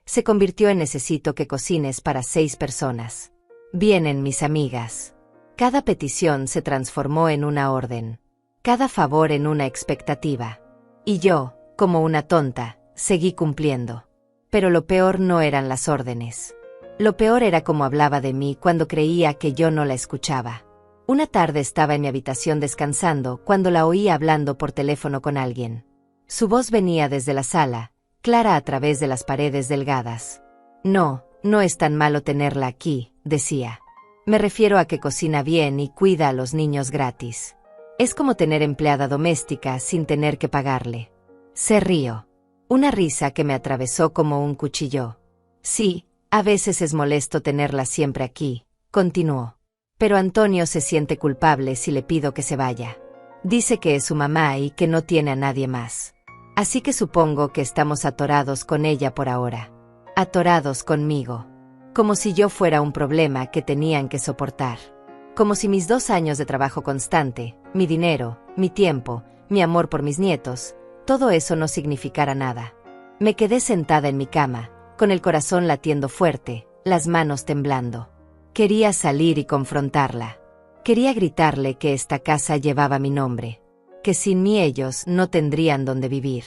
Se convirtió en necesito que cocines para 6 personas. Vienen mis amigas. Cada petición se transformó en una orden. Cada favor en una expectativa. Y yo, como una tonta, seguí cumpliendo. Pero lo peor no eran las órdenes. Lo peor era cómo hablaba de mí cuando creía que yo no la escuchaba. Una tarde estaba en mi habitación descansando cuando la oí hablando por teléfono con alguien. Su voz venía desde la sala, clara a través de las paredes delgadas. No, no es tan malo tenerla aquí, decía. Me refiero a que cocina bien y cuida a los niños gratis. Es como tener empleada doméstica sin tener que pagarle. Se rió. Una risa que me atravesó como un cuchillo. Sí, a veces es molesto tenerla siempre aquí, continuó. Pero Antonio se siente culpable si le pido que se vaya. Dice que es su mamá y que no tiene a nadie más. Así que supongo que estamos atorados con ella por ahora. Atorados conmigo. Como si yo fuera un problema que tenían que soportar. Como si mis 2 años de trabajo constante, mi dinero, mi tiempo, mi amor por mis nietos, todo eso no significara nada. Me quedé sentada en mi cama, con el corazón latiendo fuerte, las manos temblando. Quería salir y confrontarla. Quería gritarle que esta casa llevaba mi nombre. Que sin mí ellos no tendrían donde vivir.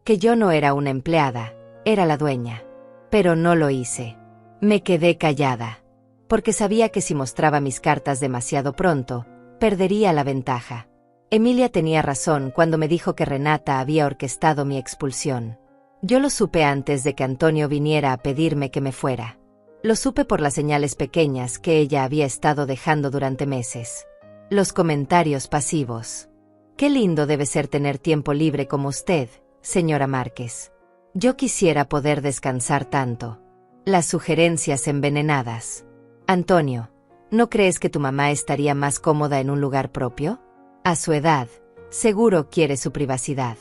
Que yo no era una empleada, era la dueña. Pero no lo hice. Me quedé callada. Porque sabía que si mostraba mis cartas demasiado pronto, perdería la ventaja. Emilia tenía razón cuando me dijo que Renata había orquestado mi expulsión. Yo lo supe antes de que Antonio viniera a pedirme que me fuera. Lo supe por las señales pequeñas que ella había estado dejando durante meses. Los comentarios pasivos. Qué lindo debe ser tener tiempo libre como usted, señora Márquez. Yo quisiera poder descansar tanto. Las sugerencias envenenadas. Antonio, ¿no crees que tu mamá estaría más cómoda en un lugar propio? A su edad, seguro quiere su privacidad.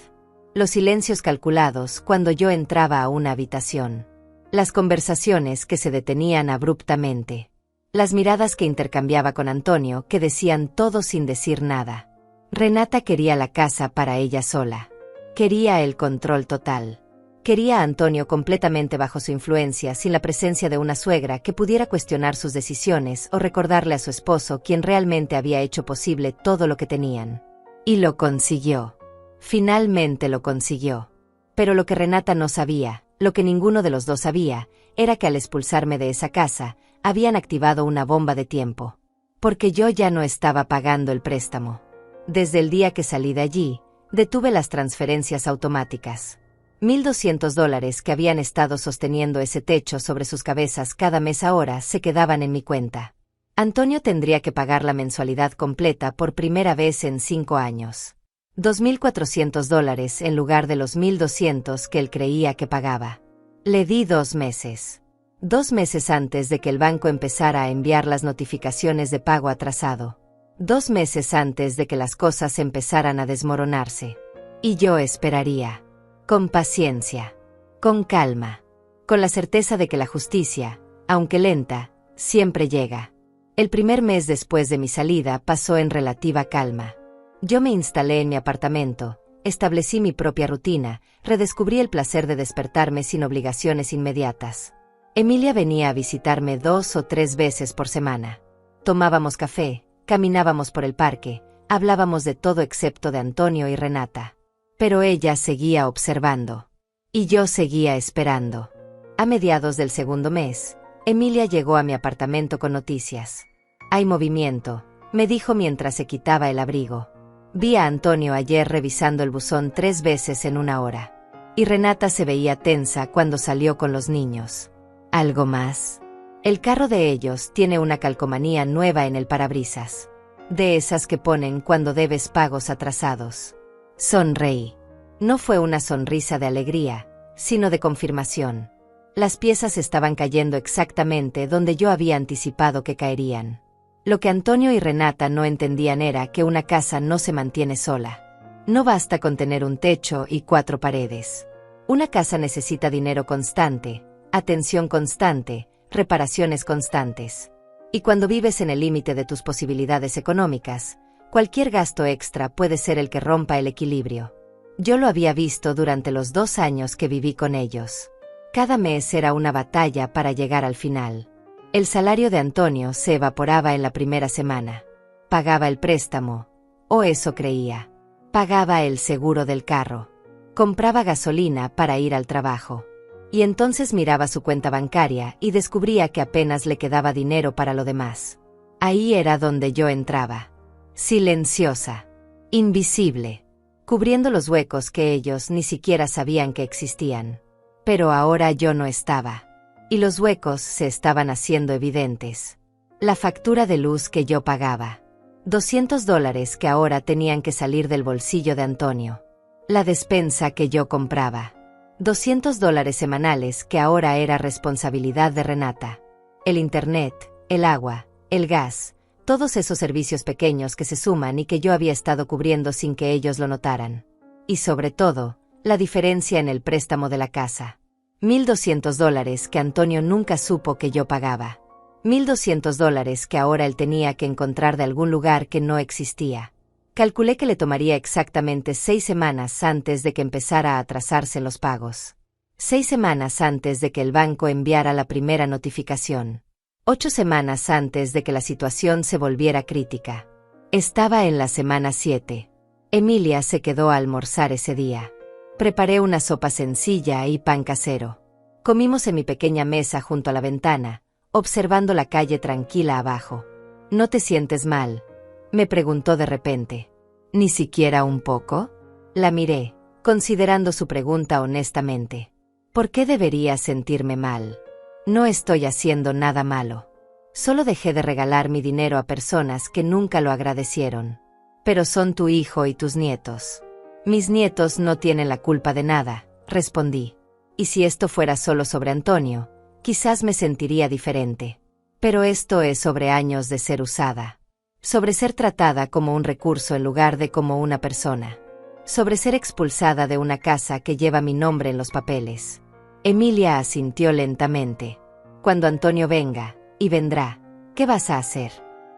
Los silencios calculados cuando yo entraba a una habitación. Las conversaciones que se detenían abruptamente. Las miradas que intercambiaba con Antonio que decían todo sin decir nada. Renata quería la casa para ella sola. Quería el control total. Quería a Antonio completamente bajo su influencia, sin la presencia de una suegra que pudiera cuestionar sus decisiones o recordarle a su esposo quien realmente había hecho posible todo lo que tenían. Y lo consiguió. Finalmente lo consiguió. Pero lo que Renata no sabía, lo que ninguno de los dos sabía, era que al expulsarme de esa casa, habían activado una bomba de tiempo. Porque yo ya no estaba pagando el préstamo. Desde el día que salí de allí, detuve las transferencias automáticas. $1,200 que habían estado sosteniendo ese techo sobre sus cabezas cada mes ahora se quedaban en mi cuenta. Antonio tendría que pagar la mensualidad completa por primera vez en 5 años. $2,400 en lugar de los 1,200 que él creía que pagaba. Le di 2 meses. 2 meses antes de que el banco empezara a enviar las notificaciones de pago atrasado. 2 meses antes de que las cosas empezaran a desmoronarse. Y yo esperaría. Con paciencia. Con calma. Con la certeza de que la justicia, aunque lenta, siempre llega. El primer mes después de mi salida pasó en relativa calma. Yo me instalé en mi apartamento, establecí mi propia rutina, redescubrí el placer de despertarme sin obligaciones inmediatas. Emilia venía a visitarme 2 o 3 veces por semana. Tomábamos café, caminábamos por el parque, hablábamos de todo excepto de Antonio y Renata. Pero ella seguía observando. Y yo seguía esperando. A mediados del segundo mes, Emilia llegó a mi apartamento con noticias. Hay movimiento, me dijo mientras se quitaba el abrigo. Vi a Antonio ayer revisando el buzón 3 veces en 1 hora. Y Renata se veía tensa cuando salió con los niños. ¿Algo más? El carro de ellos tiene una calcomanía nueva en el parabrisas. De esas que ponen cuando debes pagos atrasados. Sonreí. No fue una sonrisa de alegría, sino de confirmación. Las piezas estaban cayendo exactamente donde yo había anticipado que caerían. Lo que Antonio y Renata no entendían era que una casa no se mantiene sola. No basta con tener un techo y 4 paredes. Una casa necesita dinero constante, atención constante, reparaciones constantes. Y cuando vives en el límite de tus posibilidades económicas, cualquier gasto extra puede ser el que rompa el equilibrio. Yo lo había visto durante los 2 años que viví con ellos. Cada mes era una batalla para llegar al final. El salario de Antonio se evaporaba en la primera semana. Pagaba el préstamo, o eso creía. Pagaba el seguro del carro. Compraba gasolina para ir al trabajo. Y entonces miraba su cuenta bancaria y descubría que apenas le quedaba dinero para lo demás. Ahí era donde yo entraba. Silenciosa. Invisible. Cubriendo los huecos que ellos ni siquiera sabían que existían. Pero ahora yo no estaba. Y los huecos se estaban haciendo evidentes. La factura de luz que yo pagaba. $200 que ahora tenían que salir del bolsillo de Antonio. La despensa que yo compraba. $200 semanales que ahora era responsabilidad de Renata. El internet, el agua, el gas, todos esos servicios pequeños que se suman y que yo había estado cubriendo sin que ellos lo notaran. Y sobre todo, la diferencia en el préstamo de la casa. $1,200 que Antonio nunca supo que yo pagaba. $1,200 que ahora él tenía que encontrar de algún lugar que no existía. Calculé que le tomaría exactamente 6 semanas antes de que empezara a atrasarse los pagos. 6 semanas antes de que el banco enviara la primera notificación. 8 semanas antes de que la situación se volviera crítica. Estaba en la semana 7. Emilia se quedó a almorzar ese día. Preparé una sopa sencilla y pan casero. Comimos en mi pequeña mesa junto a la ventana, observando la calle tranquila abajo. ¿No te sientes mal?, me preguntó de repente. ¿Ni siquiera un poco? La miré, considerando su pregunta honestamente. ¿Por qué debería sentirme mal? No estoy haciendo nada malo. Solo dejé de regalar mi dinero a personas que nunca lo agradecieron. Pero son tu hijo y tus nietos. Mis nietos no tienen la culpa de nada, respondí. Y si esto fuera solo sobre Antonio, quizás me sentiría diferente. Pero esto es sobre años de ser usada. Sobre ser tratada como un recurso en lugar de como una persona. Sobre ser expulsada de una casa que lleva mi nombre en los papeles. Emilia asintió lentamente. Cuando Antonio venga, y vendrá, ¿qué vas a hacer?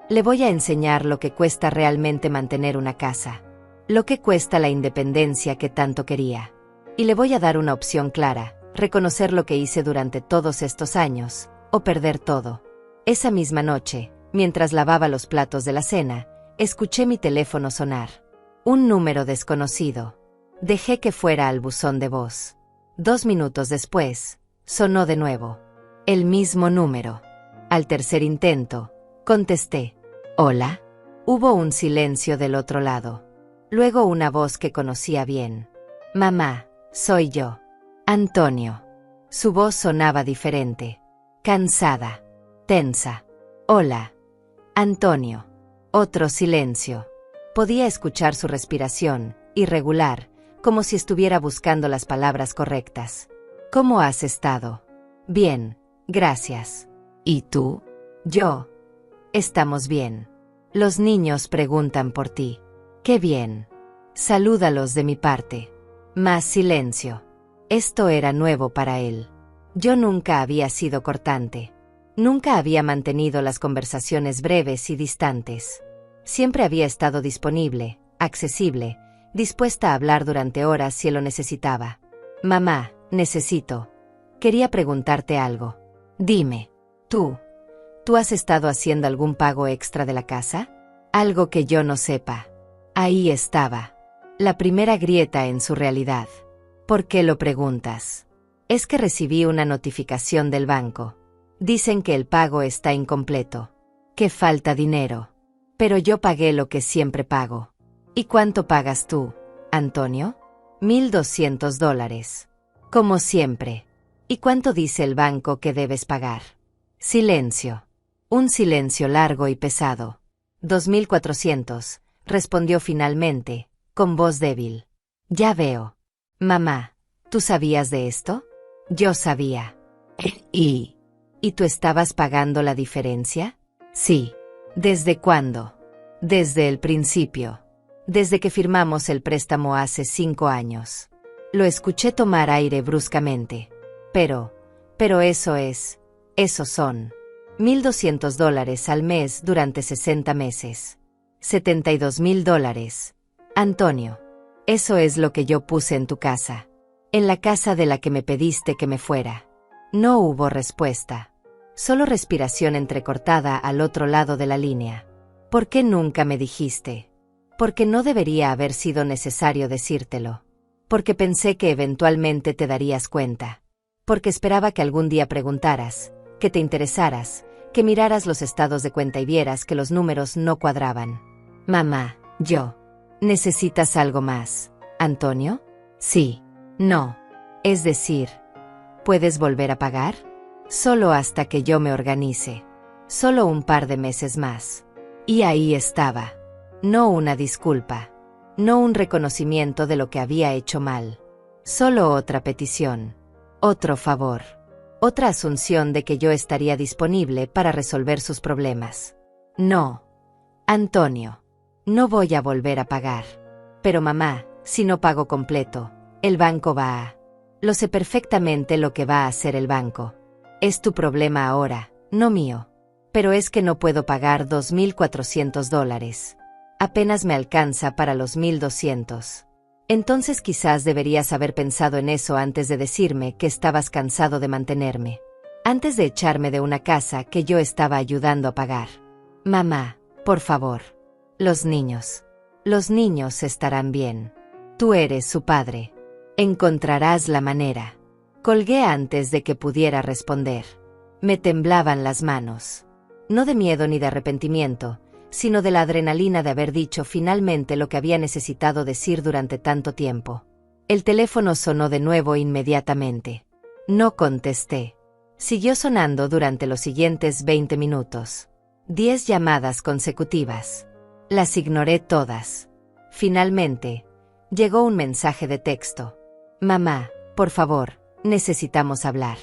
Le voy a enseñar lo que cuesta realmente mantener una casa. Lo que cuesta la independencia que tanto quería. Y le voy a dar una opción clara, reconocer lo que hice durante todos estos años, o perder todo. Esa misma noche, mientras lavaba los platos de la cena, escuché mi teléfono sonar. Un número desconocido. Dejé que fuera al buzón de voz. 2 minutos después, sonó de nuevo. El mismo número. Al tercer intento, contesté. ¿Hola? Hubo un silencio del otro lado. Luego una voz que conocía bien. Mamá, soy yo. Antonio. Su voz sonaba diferente. Cansada. Tensa. Hola. Antonio. Otro silencio. Podía escuchar su respiración, irregular, como si estuviera buscando las palabras correctas. ¿Cómo has estado? Bien, gracias. ¿Y tú? Yo. Estamos bien. Los niños preguntan por ti. ¡Qué bien! Salúdalos de mi parte. Más silencio. Esto era nuevo para él. Yo nunca había sido cortante. Nunca había mantenido las conversaciones breves y distantes. Siempre había estado disponible, accesible, dispuesta a hablar durante horas si él lo necesitaba. Mamá, necesito. Quería preguntarte algo. Dime. ¿Tú has estado haciendo algún pago extra de la casa? Algo que yo no sepa. Ahí estaba. La primera grieta en su realidad. ¿Por qué lo preguntas? Es que recibí una notificación del banco. Dicen que el pago está incompleto. Que falta dinero. Pero yo pagué lo que siempre pago. ¿Y cuánto pagas tú, Antonio? $1,200. Como siempre. ¿Y cuánto dice el banco que debes pagar? Silencio. Un silencio largo y pesado. 2,400, respondió finalmente, con voz débil. Ya veo. Mamá, ¿tú sabías de esto? Yo sabía. ¿Y tú estabas pagando la diferencia? Sí. ¿Desde cuándo? Desde el principio. Desde que firmamos el préstamo hace 5 años. Lo escuché tomar aire bruscamente. Pero esos son $1,200 al mes durante 60 meses. $72,000. Antonio, eso es lo que yo puse en tu casa. En la casa de la que me pediste que me fuera. No hubo respuesta. Solo respiración entrecortada al otro lado de la línea. ¿Por qué nunca me dijiste? Porque no debería haber sido necesario decírtelo. Porque pensé que eventualmente te darías cuenta. Porque esperaba que algún día preguntaras, que te interesaras, que miraras los estados de cuenta y vieras que los números no cuadraban. Mamá, ¿necesitas algo más, Antonio? Sí. No. Es decir, ¿puedes volver a pagar? Solo hasta que yo me organice. Solo un par de meses más. Y ahí estaba. No una disculpa. No un reconocimiento de lo que había hecho mal. Solo otra petición. Otro favor. Otra asunción de que yo estaría disponible para resolver sus problemas. No. Antonio. No voy a volver a pagar. Pero mamá, si no pago completo, el banco va a... Lo sé perfectamente lo que va a hacer el banco. Es tu problema ahora, no mío. Pero es que no puedo pagar $2,400. Apenas me alcanza para los 1,200. Entonces quizás deberías haber pensado en eso antes de decirme que estabas cansado de mantenerme. Antes de echarme de una casa que yo estaba ayudando a pagar. Mamá, por favor. Los niños estarán bien. Tú eres su padre. Encontrarás la manera. Colgué antes de que pudiera responder. Me temblaban las manos. No de miedo ni de arrepentimiento, sino de la adrenalina de haber dicho finalmente lo que había necesitado decir durante tanto tiempo. El teléfono sonó de nuevo inmediatamente. No contesté. Siguió sonando durante los siguientes 20 minutos. 10 llamadas consecutivas. Las ignoré todas. Finalmente, llegó un mensaje de texto. Mamá, por favor, necesitamos hablar.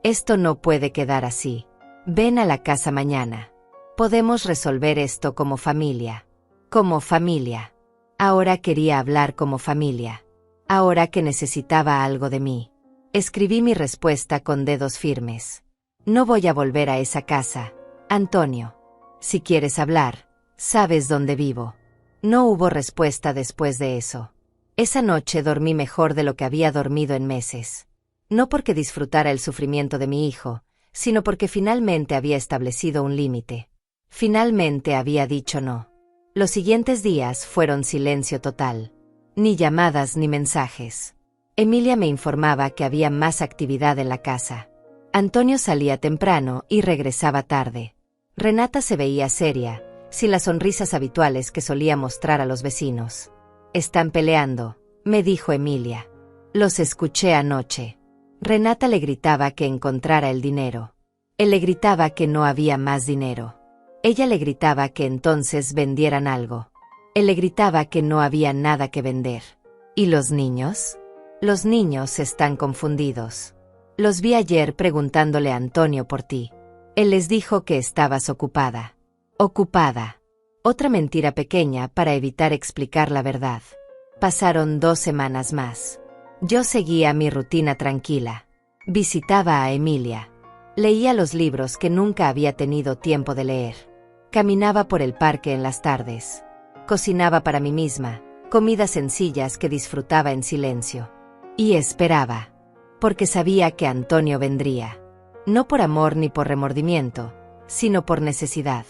Esto no puede quedar así. Ven a la casa mañana. Podemos resolver esto como familia. Como familia. Ahora quería hablar como familia. Ahora que necesitaba algo de mí. Escribí mi respuesta con dedos firmes. No voy a volver a esa casa, Antonio. Si quieres hablar, sabes dónde vivo. No hubo respuesta después de eso. Esa noche dormí mejor de lo que había dormido en meses. No porque disfrutara el sufrimiento de mi hijo, sino porque finalmente había establecido un límite. Finalmente había dicho no. Los siguientes días fueron silencio total. Ni llamadas ni mensajes. Emilia me informaba que había más actividad en la casa. Antonio salía temprano y regresaba tarde. Renata se veía seria, sin las sonrisas habituales que solía mostrar a los vecinos. Están peleando, me dijo Emilia. Los escuché anoche. Renata le gritaba que encontrara el dinero. Él le gritaba que no había más dinero. Ella le gritaba que entonces vendieran algo. Él le gritaba que no había nada que vender. ¿Y los niños? Los niños están confundidos. Los vi ayer preguntándole a Antonio por ti. Él les dijo que estabas ocupada. Ocupada. Otra mentira pequeña para evitar explicar la verdad. Pasaron 2 semanas más. Yo seguía mi rutina tranquila. Visitaba a Emilia. Leía los libros que nunca había tenido tiempo de leer. Caminaba por el parque en las tardes. Cocinaba para mí misma, comidas sencillas que disfrutaba en silencio. Y esperaba. Porque sabía que Antonio vendría. No por amor ni por remordimiento, sino por necesidad.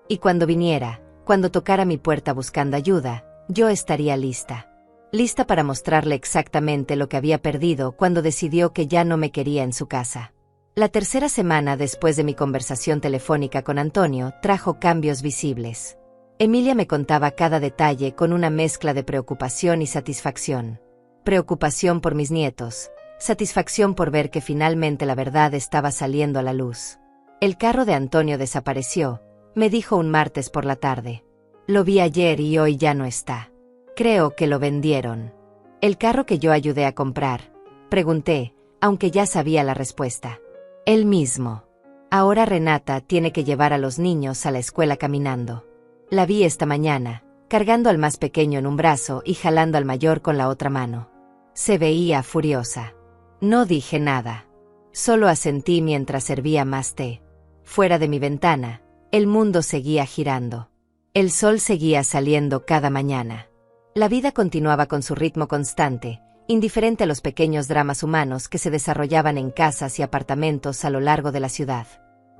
Y cuando viniera, cuando tocara mi puerta buscando ayuda, yo estaría lista. Lista para mostrarle exactamente lo que había perdido cuando decidió que ya no me quería en su casa. La tercera semana después de mi conversación telefónica con Antonio trajo cambios visibles. Emilia me contaba cada detalle con una mezcla de preocupación y satisfacción. Preocupación por mis nietos, satisfacción por ver que finalmente la verdad estaba saliendo a la luz. El carro de Antonio desapareció, me dijo un martes por la tarde. Lo vi ayer y hoy ya no está. Creo que lo vendieron. ¿El carro que yo ayudé a comprar? Pregunté, aunque ya sabía la respuesta. El mismo. Ahora Renata tiene que llevar a los niños a la escuela caminando. La vi esta mañana, cargando al más pequeño en un brazo y jalando al mayor con la otra mano. Se veía furiosa. No dije nada. Solo asentí mientras servía más té. Fuera de mi ventana, el mundo seguía girando. El sol seguía saliendo cada mañana. La vida continuaba con su ritmo constante, indiferente a los pequeños dramas humanos que se desarrollaban en casas y apartamentos a lo largo de la ciudad.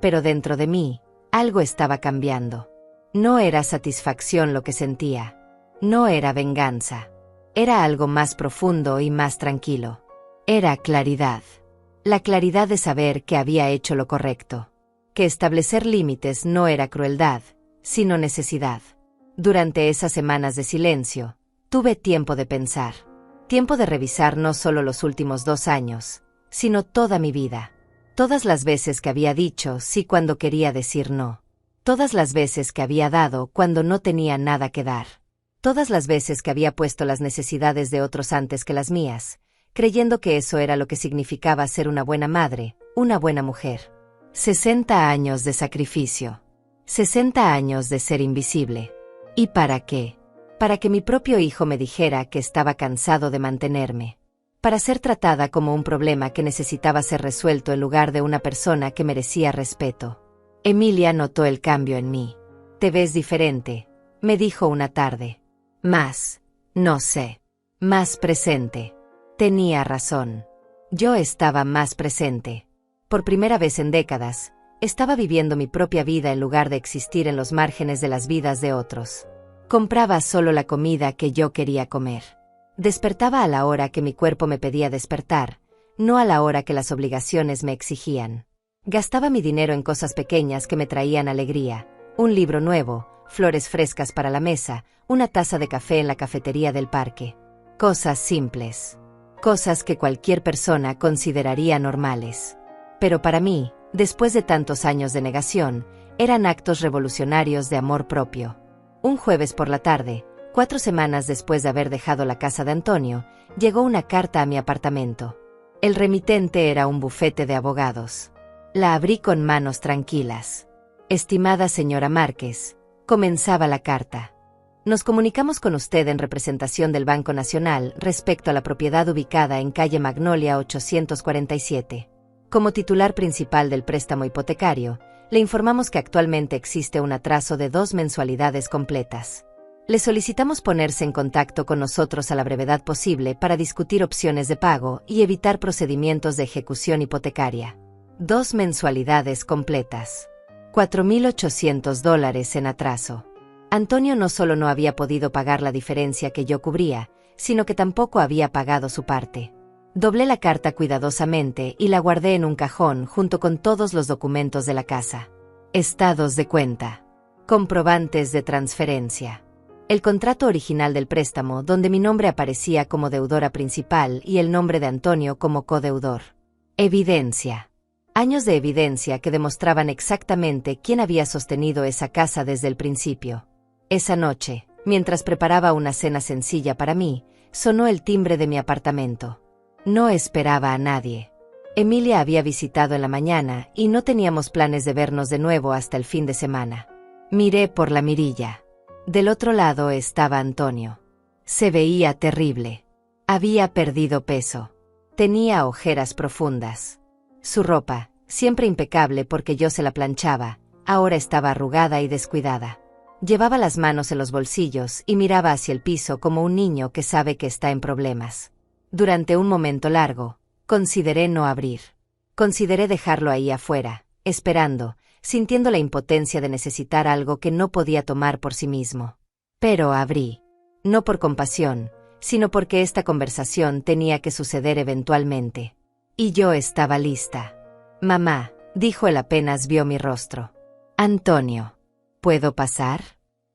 Pero dentro de mí, algo estaba cambiando. No era satisfacción lo que sentía. No era venganza. Era algo más profundo y más tranquilo. Era claridad. La claridad de saber que había hecho lo correcto. que establecer límites no era crueldad, sino necesidad. Durante esas semanas de silencio, tuve tiempo de pensar, tiempo de revisar no solo los últimos 2 años, sino toda mi vida. Todas las veces que había dicho sí cuando quería decir no. Todas las veces que había dado cuando no tenía nada que dar. Todas las veces que había puesto las necesidades de otros antes que las mías, creyendo que eso era lo que significaba ser una buena madre, una buena mujer. 60 años de sacrificio. 60 años de ser invisible. ¿Y para qué? Para que mi propio hijo me dijera que estaba cansado de mantenerme. Para ser tratada como un problema que necesitaba ser resuelto en lugar de una persona que merecía respeto. Emilia notó el cambio en mí. «Te ves diferente», me dijo una tarde. Más, no sé, más presente. Tenía razón. Yo estaba más presente. Por primera vez en décadas, estaba viviendo mi propia vida en lugar de existir en los márgenes de las vidas de otros. Compraba solo la comida que yo quería comer. Despertaba a la hora que mi cuerpo me pedía despertar, no a la hora que las obligaciones me exigían. Gastaba mi dinero en cosas pequeñas que me traían alegría, un libro nuevo, flores frescas para la mesa, una taza de café en la cafetería del parque. Cosas simples. Cosas que cualquier persona consideraría normales. Pero para mí, después de tantos años de negación, eran actos revolucionarios de amor propio. Un jueves por la tarde, 4 semanas después de haber dejado la casa de Antonio, llegó una carta a mi apartamento. El remitente era un bufete de abogados. La abrí con manos tranquilas. «Estimada señora Márquez», comenzaba la carta. «Nos comunicamos con usted en representación del Banco Nacional respecto a la propiedad ubicada en calle Magnolia 847. Como titular principal del préstamo hipotecario, le informamos que actualmente existe un atraso de 2 mensualidades completas. Le solicitamos ponerse en contacto con nosotros a la brevedad posible para discutir opciones de pago y evitar procedimientos de ejecución hipotecaria. 2 mensualidades completas. $4.800 en atraso». Antonio no solo no había podido pagar la diferencia que yo cubría, sino que tampoco había pagado su parte. Doblé la carta cuidadosamente y la guardé en un cajón junto con todos los documentos de la casa. Estados de cuenta. Comprobantes de transferencia. El contrato original del préstamo, donde mi nombre aparecía como deudora principal y el nombre de Antonio como codeudor. Evidencia. Años de evidencia que demostraban exactamente quién había sostenido esa casa desde el principio. Esa noche, mientras preparaba una cena sencilla para mí, sonó el timbre de mi apartamento. No esperaba a nadie. Emilia había visitado en la mañana y no teníamos planes de vernos de nuevo hasta el fin de semana. Miré por la mirilla. Del otro lado estaba Antonio. Se veía terrible. Había perdido peso. Tenía ojeras profundas. Su ropa, siempre impecable porque yo se la planchaba, ahora estaba arrugada y descuidada. Llevaba las manos en los bolsillos y miraba hacia el piso como un niño que sabe que está en problemas. Durante un momento largo, consideré no abrir. Consideré dejarlo ahí afuera, esperando, sintiendo la impotencia de necesitar algo que no podía tomar por sí mismo. Pero abrí. No por compasión, sino porque esta conversación tenía que suceder eventualmente. Y yo estaba lista. «Mamá», dijo él apenas vio mi rostro. «Antonio, ¿puedo pasar?».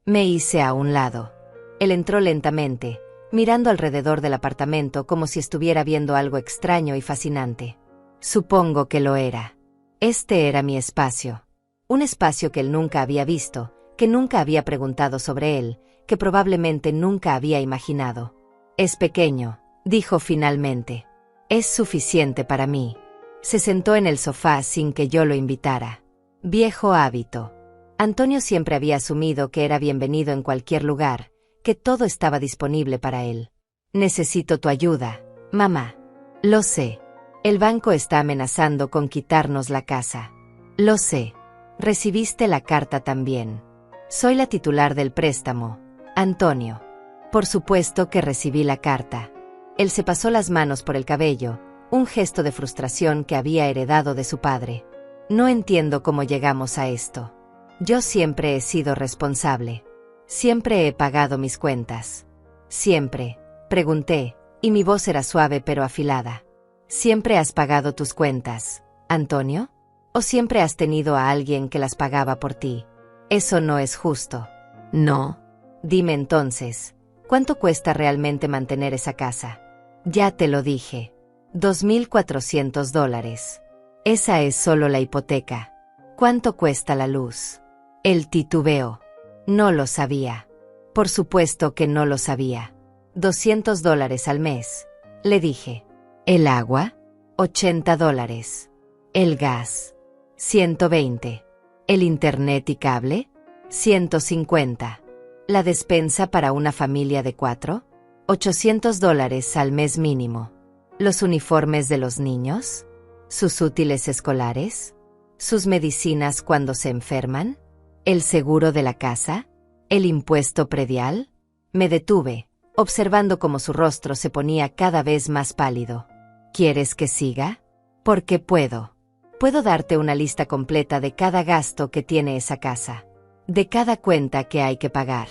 Me hice a un lado. Él entró lentamente, mirando alrededor del apartamento como si estuviera viendo algo extraño y fascinante. Supongo que lo era. Este era mi espacio. Un espacio que él nunca había visto, que nunca había preguntado sobre él, que probablemente nunca había imaginado. «Es pequeño», dijo finalmente. «Es suficiente para mí». Se sentó en el sofá sin que yo lo invitara. Viejo hábito. Antonio siempre había asumido que era bienvenido en cualquier lugar, que todo estaba disponible para él. «Necesito tu ayuda, mamá». «Lo sé. El banco está amenazando con quitarnos la casa». «Lo sé. Recibiste la carta también». «Soy la titular del préstamo, Antonio». «Por supuesto que recibí la carta». Él se pasó las manos por el cabello, un gesto de frustración que había heredado de su padre. «No entiendo cómo llegamos a esto. Yo siempre he sido responsable. Siempre he pagado mis cuentas». «¿Siempre?», pregunté, y mi voz era suave pero afilada. «¿Siempre has pagado tus cuentas, Antonio? ¿O siempre has tenido a alguien que las pagaba por ti? Eso no es justo. No. Dime entonces, ¿cuánto cuesta realmente mantener esa casa? Ya te lo dije. $2,400. Esa es solo la hipoteca. ¿Cuánto cuesta la luz? El titubeo. No lo sabía. Por supuesto que no lo sabía. $200 al mes. Le dije. ¿El agua? $80. ¿El gas? 120. ¿El internet y cable? 150. ¿La despensa para una familia de 4? $800 al mes mínimo. ¿Los uniformes de los niños? ¿Sus útiles escolares? ¿Sus medicinas cuando se enferman? ¿El seguro de la casa? ¿El impuesto predial? Me detuve, observando cómo su rostro se ponía cada vez más pálido. ¿Quieres que siga? Porque puedo. Puedo darte una lista completa de cada gasto que tiene esa casa, de cada cuenta que hay que pagar,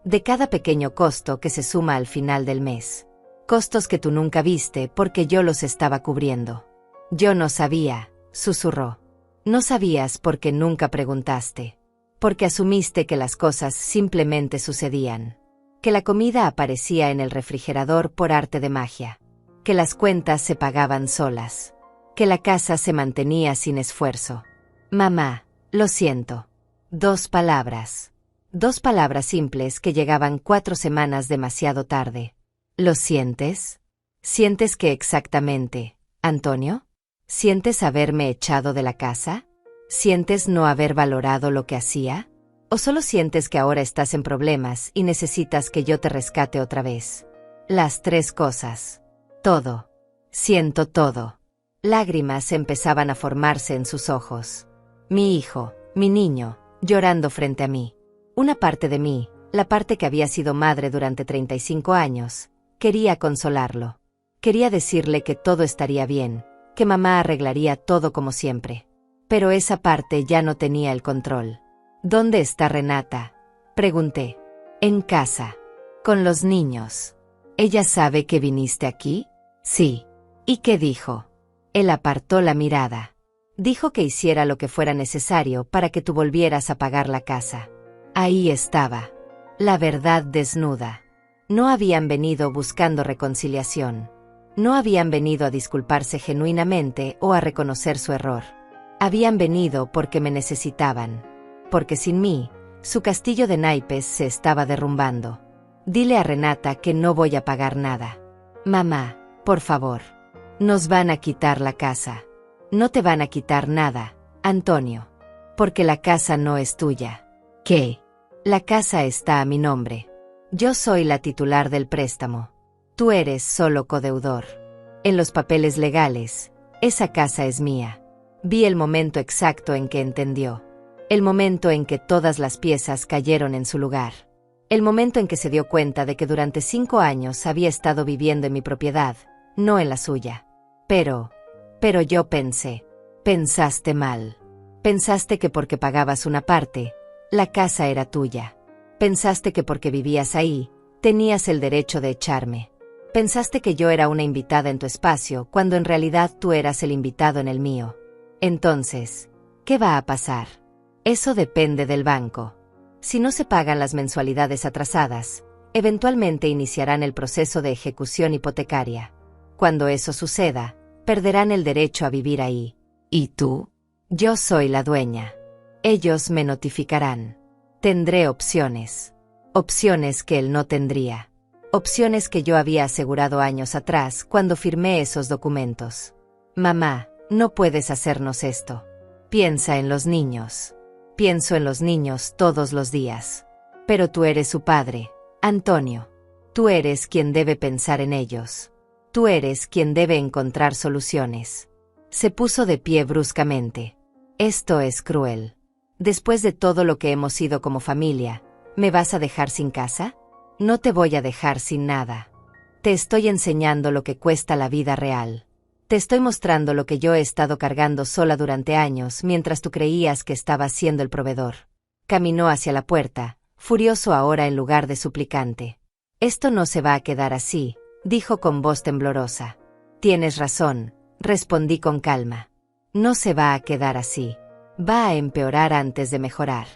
de cada pequeño costo que se suma al final del mes. Costos que tú nunca viste porque yo los estaba cubriendo. Yo no sabía, susurró. No sabías porque nunca preguntaste. Porque asumiste que las cosas simplemente sucedían. Que la comida aparecía en el refrigerador por arte de magia. Que las cuentas se pagaban solas. Que la casa se mantenía sin esfuerzo. Mamá, lo siento. 2 palabras. 2 palabras simples que llegaban 4 semanas demasiado tarde. ¿Lo sientes? ¿Sientes que exactamente, Antonio? ¿Sientes haberme echado de la casa? ¿Sientes no haber valorado lo que hacía? ¿O solo sientes que ahora estás en problemas y necesitas que yo te rescate otra vez? Las 3 cosas. Todo. Siento todo. Lágrimas empezaban a formarse en sus ojos. Mi hijo, mi niño, llorando frente a mí. Una parte de mí, la parte que había sido madre durante 35 años, quería consolarlo. Quería decirle que todo estaría bien, que mamá arreglaría todo como siempre. Pero esa parte ya no tenía el control. ¿Dónde está Renata?, pregunté. En casa. Con los niños. ¿Ella sabe que viniste aquí? Sí. ¿Y qué dijo? Él apartó la mirada. Dijo que hiciera lo que fuera necesario para que tú volvieras a pagar la casa. Ahí estaba. La verdad desnuda. No habían venido buscando reconciliación. No habían venido a disculparse genuinamente o a reconocer su error. Habían venido porque me necesitaban. Porque sin mí, su castillo de naipes se estaba derrumbando. Dile a Renata que no voy a pagar nada. Mamá, por favor. Nos van a quitar la casa. No te van a quitar nada, Antonio. Porque la casa no es tuya. ¿Qué? La casa está a mi nombre. Yo soy la titular del préstamo. Tú eres solo codeudor. En los papeles legales, esa casa es mía. Vi el momento exacto en que entendió. El momento en que todas las piezas cayeron en su lugar. El momento en que se dio cuenta de que durante 5 años había estado viviendo en mi propiedad, no en la suya. Pero yo pensé. Pensaste mal. Pensaste que porque pagabas una parte, la casa era tuya. Pensaste que porque vivías ahí, tenías el derecho de echarme. Pensaste que yo era una invitada en tu espacio, cuando en realidad tú eras el invitado en el mío. Entonces, ¿qué va a pasar? Eso depende del banco. Si no se pagan las mensualidades atrasadas, eventualmente iniciarán el proceso de ejecución hipotecaria. Cuando eso suceda, perderán el derecho a vivir ahí. ¿Y tú? Yo soy la dueña. Ellos me notificarán. Tendré opciones. Opciones que él no tendría. Opciones que yo había asegurado años atrás cuando firmé esos documentos. Mamá, no puedes hacernos esto. Piensa en los niños. Pienso en los niños todos los días. Pero tú eres su padre, Antonio. Tú eres quien debe pensar en ellos. Tú eres quien debe encontrar soluciones. Se puso de pie bruscamente. Esto es cruel. Después de todo lo que hemos sido como familia, ¿me vas a dejar sin casa? No te voy a dejar sin nada. Te estoy enseñando lo que cuesta la vida real. Te estoy mostrando lo que yo he estado cargando sola durante años mientras tú creías que estabas siendo el proveedor. Caminó hacia la puerta, furioso ahora en lugar de suplicante. Esto no se va a quedar así, dijo con voz temblorosa. Tienes razón, respondí con calma. No se va a quedar así. Va a empeorar antes de mejorar.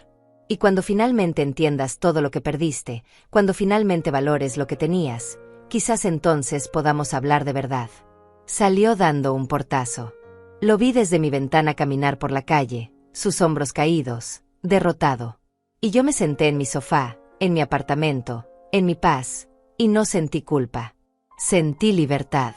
Y cuando finalmente entiendas todo lo que perdiste, cuando finalmente valores lo que tenías, quizás entonces podamos hablar de verdad. Salió dando un portazo. Lo vi desde mi ventana caminar por la calle, sus hombros caídos, derrotado. Y yo me senté en mi sofá, en mi apartamento, en mi paz, y no sentí culpa. Sentí libertad.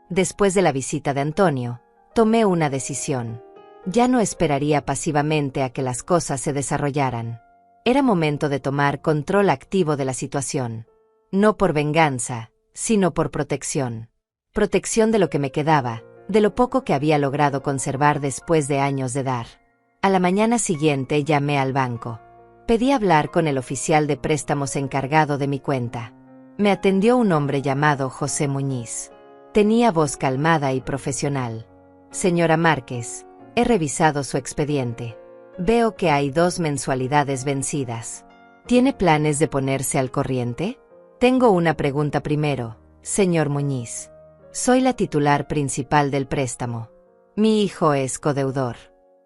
Después de la visita de Antonio, tomé una decisión. Ya no esperaría pasivamente a que las cosas se desarrollaran. Era momento de tomar control activo de la situación. No por venganza, sino por protección. Protección de lo que me quedaba, de lo poco que había logrado conservar después de años de dar. A la mañana siguiente llamé al banco. Pedí hablar con el oficial de préstamos encargado de mi cuenta. Me atendió un hombre llamado José Muñiz. Tenía voz calmada y profesional. Señora Márquez, he revisado su expediente. Veo que hay 2 mensualidades vencidas. ¿Tiene planes de ponerse al corriente? Tengo una pregunta primero, señor Muñiz. Soy la titular principal del préstamo. Mi hijo es codeudor.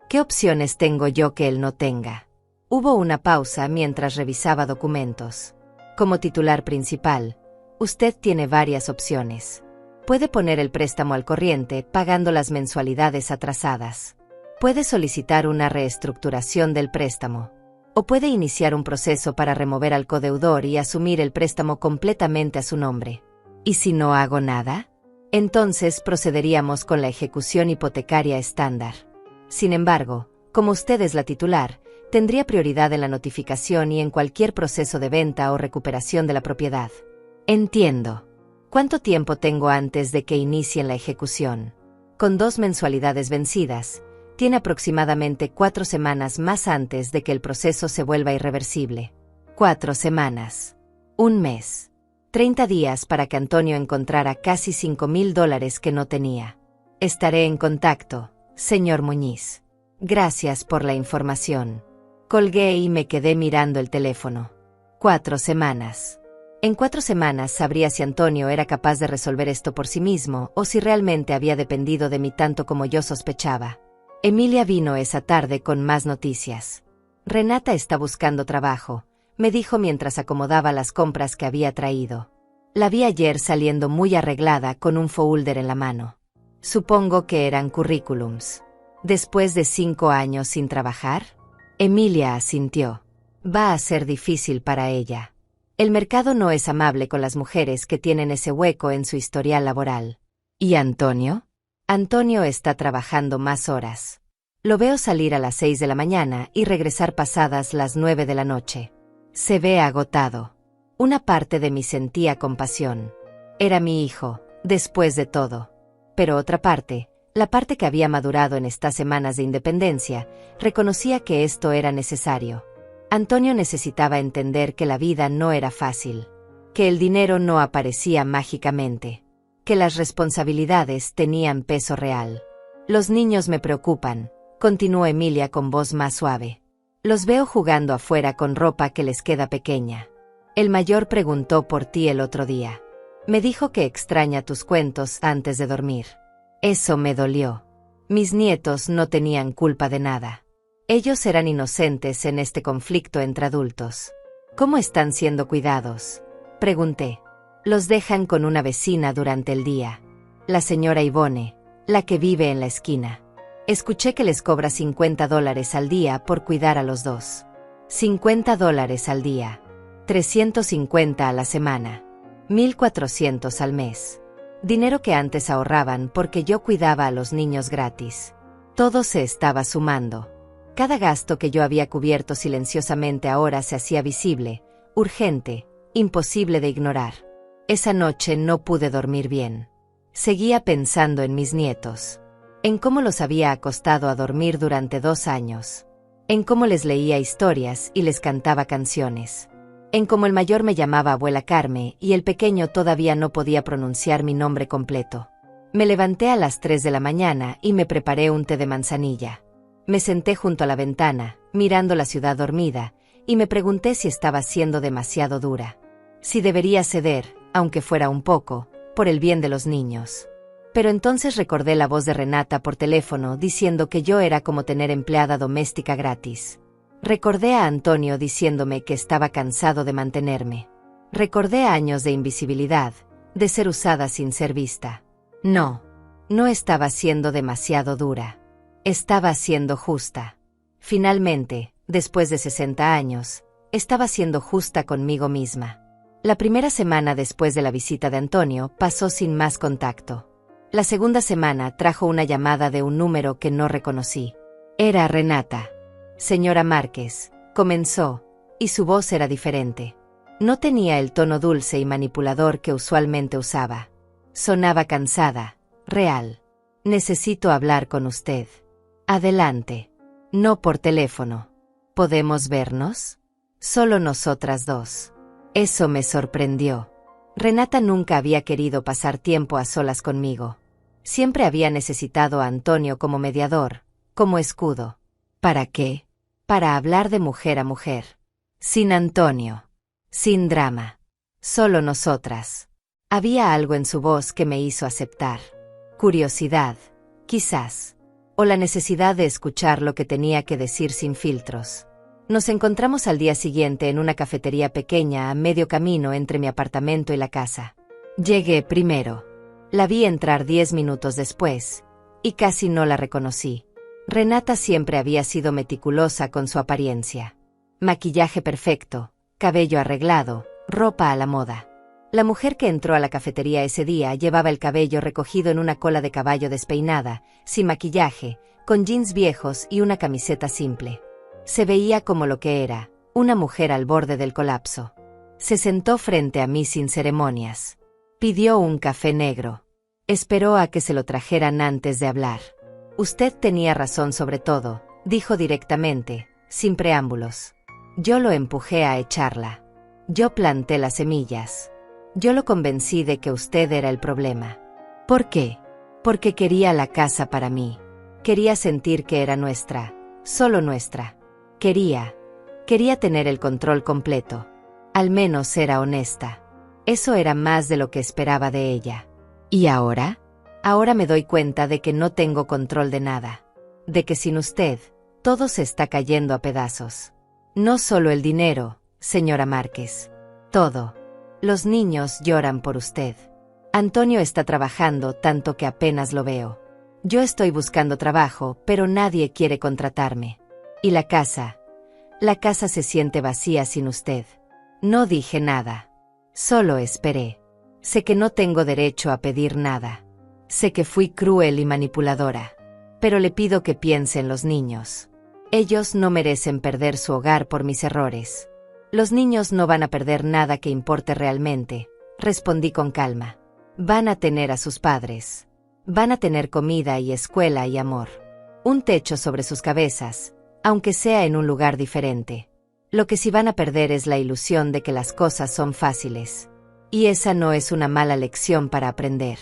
¿Qué opciones tengo yo que él no tenga? Hubo una pausa mientras revisaba documentos. Como titular principal, usted tiene varias opciones. Puede poner el préstamo al corriente pagando las mensualidades atrasadas. Puede solicitar una reestructuración del préstamo. O puede iniciar un proceso para remover al codeudor y asumir el préstamo completamente a su nombre. ¿Y si no hago nada? Entonces procederíamos con la ejecución hipotecaria estándar. Sin embargo, como usted es la titular, tendría prioridad en la notificación y en cualquier proceso de venta o recuperación de la propiedad. Entiendo. ¿Cuánto tiempo tengo antes de que inicien la ejecución? Con 2 mensualidades vencidas, tiene aproximadamente 4 semanas más antes de que el proceso se vuelva irreversible. 4 semanas. 1 mes. 30 días para que Antonio encontrara casi $5,000 que no tenía. Estaré en contacto, señor Muñiz. Gracias por la información. Colgué y me quedé mirando el teléfono. 4 semanas. En 4 semanas sabría si Antonio era capaz de resolver esto por sí mismo o si realmente había dependido de mí tanto como yo sospechaba. Emilia vino esa tarde con más noticias. Renata está buscando trabajo, me dijo mientras acomodaba las compras que había traído. La vi ayer saliendo muy arreglada con un folder en la mano. Supongo que eran currículums. ¿Después de 5 años sin trabajar? Emilia asintió. Va a ser difícil para ella. El mercado no es amable con las mujeres que tienen ese hueco en su historial laboral. ¿Y Antonio? Antonio está trabajando más horas. Lo veo salir a las 6 de la mañana y regresar pasadas las 9 de la noche. Se ve agotado. Una parte de mí sentía compasión. Era mi hijo, después de todo. Pero otra parte, la parte que había madurado en estas semanas de independencia, reconocía que esto era necesario. Antonio necesitaba entender que la vida no era fácil, que el dinero no aparecía mágicamente, que las responsabilidades tenían peso real. Los niños me preocupan, continuó Emilia con voz más suave. Los veo jugando afuera con ropa que les queda pequeña. El mayor preguntó por ti el otro día. Me dijo que extraña tus cuentos antes de dormir. Eso me dolió. Mis nietos no tenían culpa de nada. Ellos eran inocentes en este conflicto entre adultos. ¿Cómo están siendo cuidados? Pregunté. Los dejan con una vecina durante el día. La señora Ivone, la que vive en la esquina. Escuché que les cobra $50 al día por cuidar a los dos. $50 al día. 350 a la semana. 1,400 al mes. Dinero que antes ahorraban porque yo cuidaba a los niños gratis. Todo se estaba sumando. Cada gasto que yo había cubierto silenciosamente ahora se hacía visible, urgente, imposible de ignorar. Esa noche no pude dormir bien. Seguía pensando en mis nietos. En cómo los había acostado a dormir durante 2 años. En cómo les leía historias y les cantaba canciones. En cómo el mayor me llamaba abuela Carme y el pequeño todavía no podía pronunciar mi nombre completo. Me levanté a las 3 de la mañana y me preparé un té de manzanilla. Me senté junto a la ventana, mirando la ciudad dormida, y me pregunté si estaba siendo demasiado dura. Si debería ceder, aunque fuera un poco, por el bien de los niños. Pero entonces recordé la voz de Renata por teléfono diciendo que yo era como tener empleada doméstica gratis. Recordé a Antonio diciéndome que estaba cansado de mantenerme. Recordé años de invisibilidad, de ser usada sin ser vista. No estaba siendo demasiado dura. Estaba siendo justa. Finalmente, después de 60 años, estaba siendo justa conmigo misma. La primera semana después de la visita de Antonio pasó sin más contacto. La segunda semana trajo una llamada de un número que no reconocí. Era Renata. Señora Márquez, comenzó, y su voz era diferente. No tenía el tono dulce y manipulador que usualmente usaba. Sonaba cansada, real. Necesito hablar con usted. Adelante. No por teléfono. ¿Podemos vernos? Solo nosotras dos. Eso me sorprendió. Renata nunca había querido pasar tiempo a solas conmigo. Siempre había necesitado a Antonio como mediador, como escudo. ¿Para qué? Para hablar de mujer a mujer. Sin Antonio. Sin drama. Solo nosotras. Había algo en su voz que me hizo aceptar. Curiosidad, quizás. O la necesidad de escuchar lo que tenía que decir sin filtros. Nos encontramos al día siguiente en una cafetería pequeña a medio camino entre mi apartamento y la casa. Llegué primero. La vi entrar 10 minutos después, y casi no la reconocí. Renata siempre había sido meticulosa con su apariencia. Maquillaje perfecto, cabello arreglado, ropa a la moda. La mujer que entró a la cafetería ese día llevaba el cabello recogido en una cola de caballo despeinada, sin maquillaje, con jeans viejos y una camiseta simple. Se veía como lo que era, una mujer al borde del colapso. Se sentó frente a mí sin ceremonias. Pidió un café negro. Esperó a que se lo trajeran antes de hablar. Usted tenía razón sobre todo, dijo directamente, sin preámbulos. Yo lo empujé a echarla. Yo planté las semillas. Yo lo convencí de que usted era el problema. ¿Por qué? Porque quería la casa para mí. Quería sentir que era nuestra, solo nuestra. Quería tener el control completo. Al menos era honesta. Eso era más de lo que esperaba de ella. ¿Y ahora? Ahora me doy cuenta de que no tengo control de nada. De que sin usted, todo se está cayendo a pedazos. No solo el dinero, señora Márquez. Todo. Los niños lloran por usted. Antonio está trabajando tanto que apenas lo veo. Yo estoy buscando trabajo, pero nadie quiere contratarme. Y la casa se siente vacía sin usted. No dije nada. Solo esperé. Sé que no tengo derecho a pedir nada. Sé que fui cruel y manipuladora. Pero le pido que piense en los niños. Ellos no merecen perder su hogar por mis errores. Los niños no van a perder nada que importe realmente, respondí con calma. Van a tener a sus padres. Van a tener comida y escuela y amor. Un techo sobre sus cabezas, aunque sea en un lugar diferente. Lo que sí van a perder es la ilusión de que las cosas son fáciles. Y esa no es una mala lección para aprender.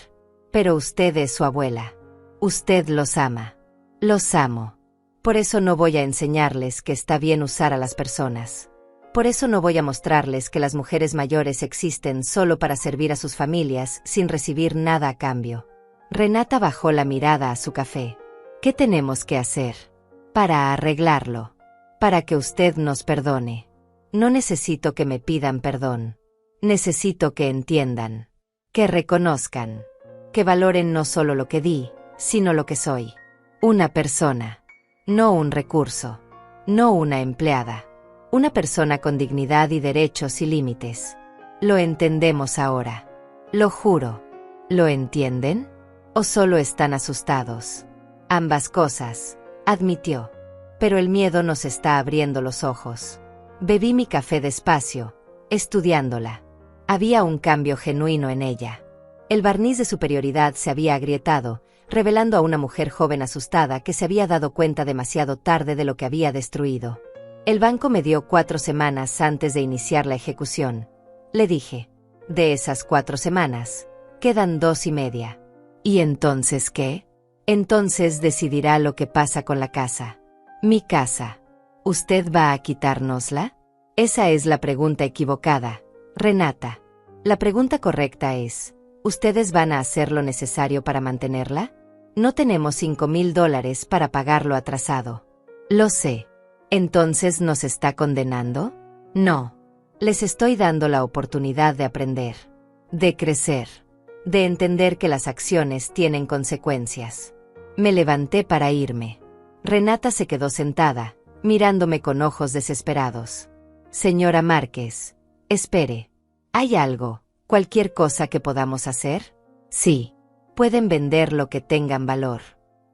Pero usted es su abuela. Usted los ama. Los amo. Por eso no voy a enseñarles que está bien usar a las personas. Por eso no voy a mostrarles que las mujeres mayores existen solo para servir a sus familias sin recibir nada a cambio. Renata bajó la mirada a su café. ¿Qué tenemos que hacer? Para arreglarlo. Para que usted nos perdone. No necesito que me pidan perdón. Necesito que entiendan. Que reconozcan. Que valoren no solo lo que di, sino lo que soy. Una persona. No un recurso. No una empleada. Una persona con dignidad y derechos y límites. Lo entendemos ahora. Lo juro. ¿Lo entienden? ¿O solo están asustados? Ambas cosas, admitió. Pero el miedo nos está abriendo los ojos. Bebí mi café despacio, estudiándola. Había un cambio genuino en ella. El barniz de superioridad se había agrietado, revelando a una mujer joven asustada que se había dado cuenta demasiado tarde de lo que había destruido. El banco me dio 4 semanas antes de iniciar la ejecución. Le dije. De esas 4 semanas, quedan 2 y media. ¿Y entonces qué? Entonces decidirá lo que pasa con la casa. Mi casa. ¿Usted va a quitárnosla? Esa es la pregunta equivocada, Renata. La pregunta correcta es, ¿Ustedes van a hacer lo necesario para mantenerla? No tenemos $5,000 para pagarlo atrasado. Lo sé. ¿Entonces nos está condenando? No. Les estoy dando la oportunidad de aprender, de crecer, de entender que las acciones tienen consecuencias. Me levanté para irme. Renata se quedó sentada, mirándome con ojos desesperados. Señora Márquez, espere. ¿Hay algo, cualquier cosa que podamos hacer? Sí. Pueden vender lo que tengan valor.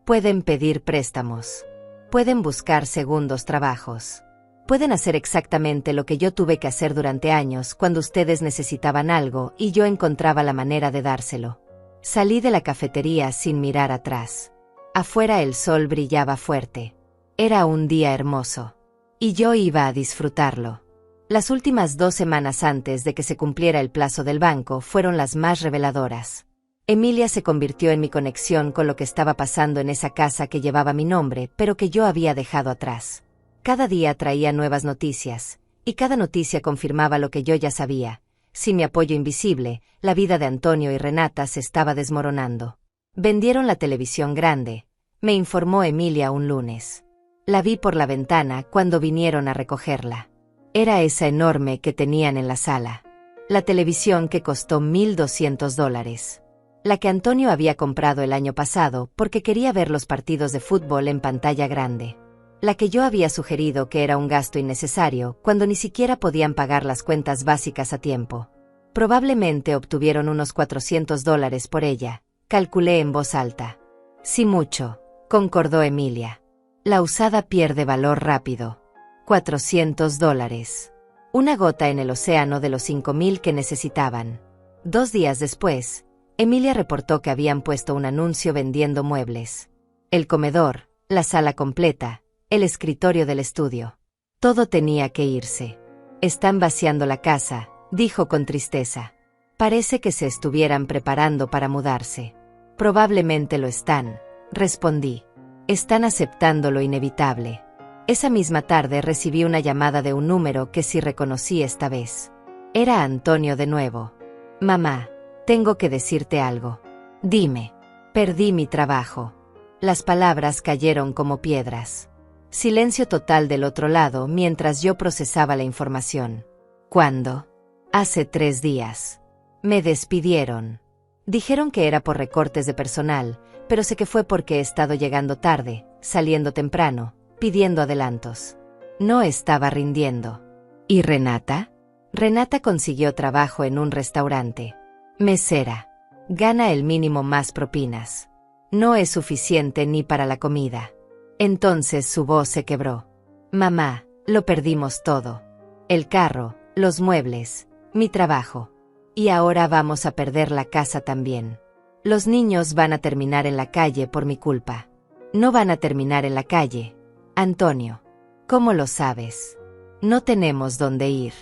Pueden pedir préstamos. Pueden buscar segundos trabajos. Pueden hacer exactamente lo que yo tuve que hacer durante años cuando ustedes necesitaban algo y yo encontraba la manera de dárselo. Salí de la cafetería sin mirar atrás. Afuera el sol brillaba fuerte. Era un día hermoso. Y yo iba a disfrutarlo. Las últimas 2 semanas antes de que se cumpliera el plazo del banco fueron las más reveladoras. Emilia se convirtió en mi conexión con lo que estaba pasando en esa casa que llevaba mi nombre, pero que yo había dejado atrás. Cada día traía nuevas noticias, y cada noticia confirmaba lo que yo ya sabía. Sin mi apoyo invisible, la vida de Antonio y Renata se estaba desmoronando. Vendieron la televisión grande, me informó Emilia un lunes. La vi por la ventana cuando vinieron a recogerla. Era esa enorme que tenían en la sala. La televisión que costó $1,200. La que Antonio había comprado el año pasado porque quería ver los partidos de fútbol en pantalla grande. La que yo había sugerido que era un gasto innecesario cuando ni siquiera podían pagar las cuentas básicas a tiempo. Probablemente obtuvieron unos $400 por ella, calculé en voz alta. Sí mucho, concordó Emilia. La usada pierde valor rápido. $400. Una gota en el océano de los 5,000 que necesitaban. 2 días después, Emilia reportó que habían puesto un anuncio vendiendo muebles. El comedor, la sala completa, el escritorio del estudio. Todo tenía que irse. Están vaciando la casa, dijo con tristeza. Parece que se estuvieran preparando para mudarse. Probablemente lo están, respondí. Están aceptando lo inevitable. Esa misma tarde recibí una llamada de un número que sí reconocí esta vez. Era Antonio de nuevo. Mamá, tengo que decirte algo. Dime. Perdí mi trabajo. Las palabras cayeron como piedras. Silencio total del otro lado mientras yo procesaba la información. ¿Cuándo? Hace 3 días. Me despidieron. Dijeron que era por recortes de personal, pero sé que fue porque he estado llegando tarde, saliendo temprano, pidiendo adelantos. No estaba rindiendo. ¿Y Renata? Renata consiguió trabajo en un restaurante. Mesera. Gana el mínimo más propinas. No es suficiente ni para la comida. Entonces su voz se quebró. Mamá, lo perdimos todo. El carro, los muebles, mi trabajo. Y ahora vamos a perder la casa también. Los niños van a terminar en la calle por mi culpa. No van a terminar en la calle. Antonio. ¿Cómo lo sabes? No tenemos dónde ir.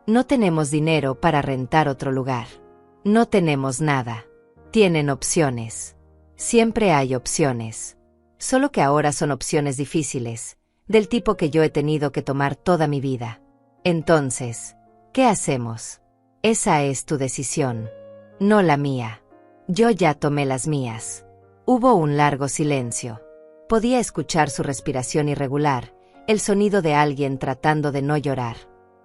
No tenemos dinero para rentar otro lugar. No tenemos nada. Tienen opciones. Siempre hay opciones. Solo que ahora son opciones difíciles, del tipo que yo he tenido que tomar toda mi vida. Entonces, ¿qué hacemos? Esa es tu decisión, no la mía. Yo ya tomé las mías. Hubo un largo silencio. Podía escuchar su respiración irregular, el sonido de alguien tratando de no llorar.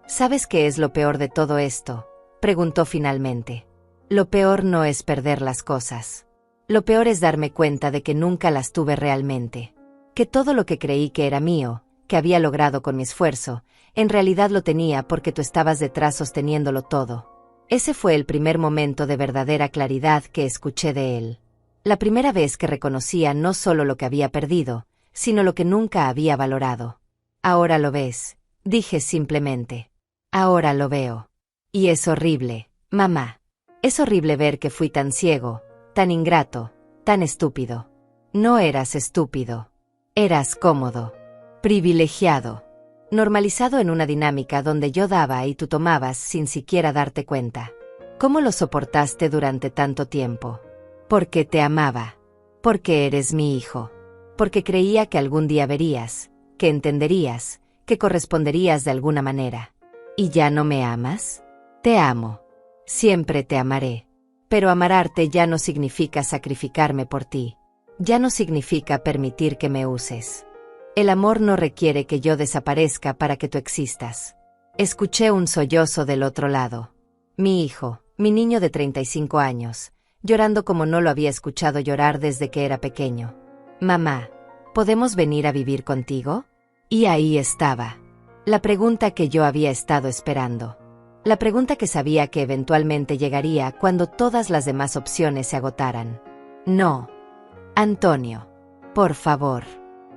¿Sabes qué es lo peor de todo esto?, preguntó finalmente. Lo peor no es perder las cosas. Lo peor es darme cuenta de que nunca las tuve realmente. Que todo lo que creí que era mío, que había logrado con mi esfuerzo, en realidad lo tenía porque tú estabas detrás sosteniéndolo todo. Ese fue el primer momento de verdadera claridad que escuché de él. La primera vez que reconocía no solo lo que había perdido, sino lo que nunca había valorado. Ahora lo ves, dije simplemente. Ahora lo veo. Y es horrible, mamá. Es horrible ver que fui tan ciego, tan ingrato, tan estúpido. No eras estúpido. Eras cómodo, privilegiado, normalizado en una dinámica donde yo daba y tú tomabas sin siquiera darte cuenta. ¿Cómo lo soportaste durante tanto tiempo? Porque te amaba. Porque eres mi hijo. Porque creía que algún día verías, que entenderías, que corresponderías de alguna manera. ¿Y ya no me amas? Te amo. Siempre te amaré. Pero amararte ya no significa sacrificarme por ti. Ya no significa permitir que me uses. El amor no requiere que yo desaparezca para que tú existas. Escuché un sollozo del otro lado. Mi hijo, mi niño de 35 años, llorando como no lo había escuchado llorar desde que era pequeño. Mamá, ¿podemos venir a vivir contigo? Y ahí estaba. La pregunta que yo había estado esperando. La pregunta que sabía que eventualmente llegaría cuando todas las demás opciones se agotaran. No. Antonio. Por favor.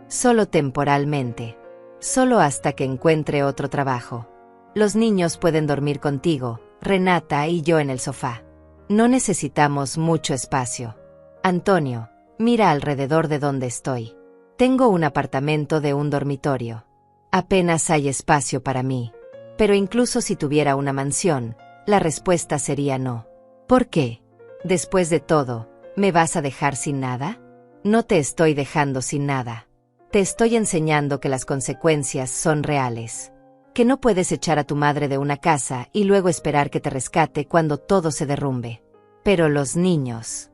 Solo temporalmente. Solo hasta que encuentre otro trabajo. Los niños pueden dormir contigo, Renata y yo en el sofá. No necesitamos mucho espacio. Antonio, mira alrededor de donde estoy. Tengo un apartamento de un dormitorio. Apenas hay espacio para mí. Pero incluso si tuviera una mansión, la respuesta sería no. ¿Por qué? Después de todo, ¿me vas a dejar sin nada? No te estoy dejando sin nada. Te estoy enseñando que las consecuencias son reales. Que no puedes echar a tu madre de una casa y luego esperar que te rescate cuando todo se derrumbe. Pero los niños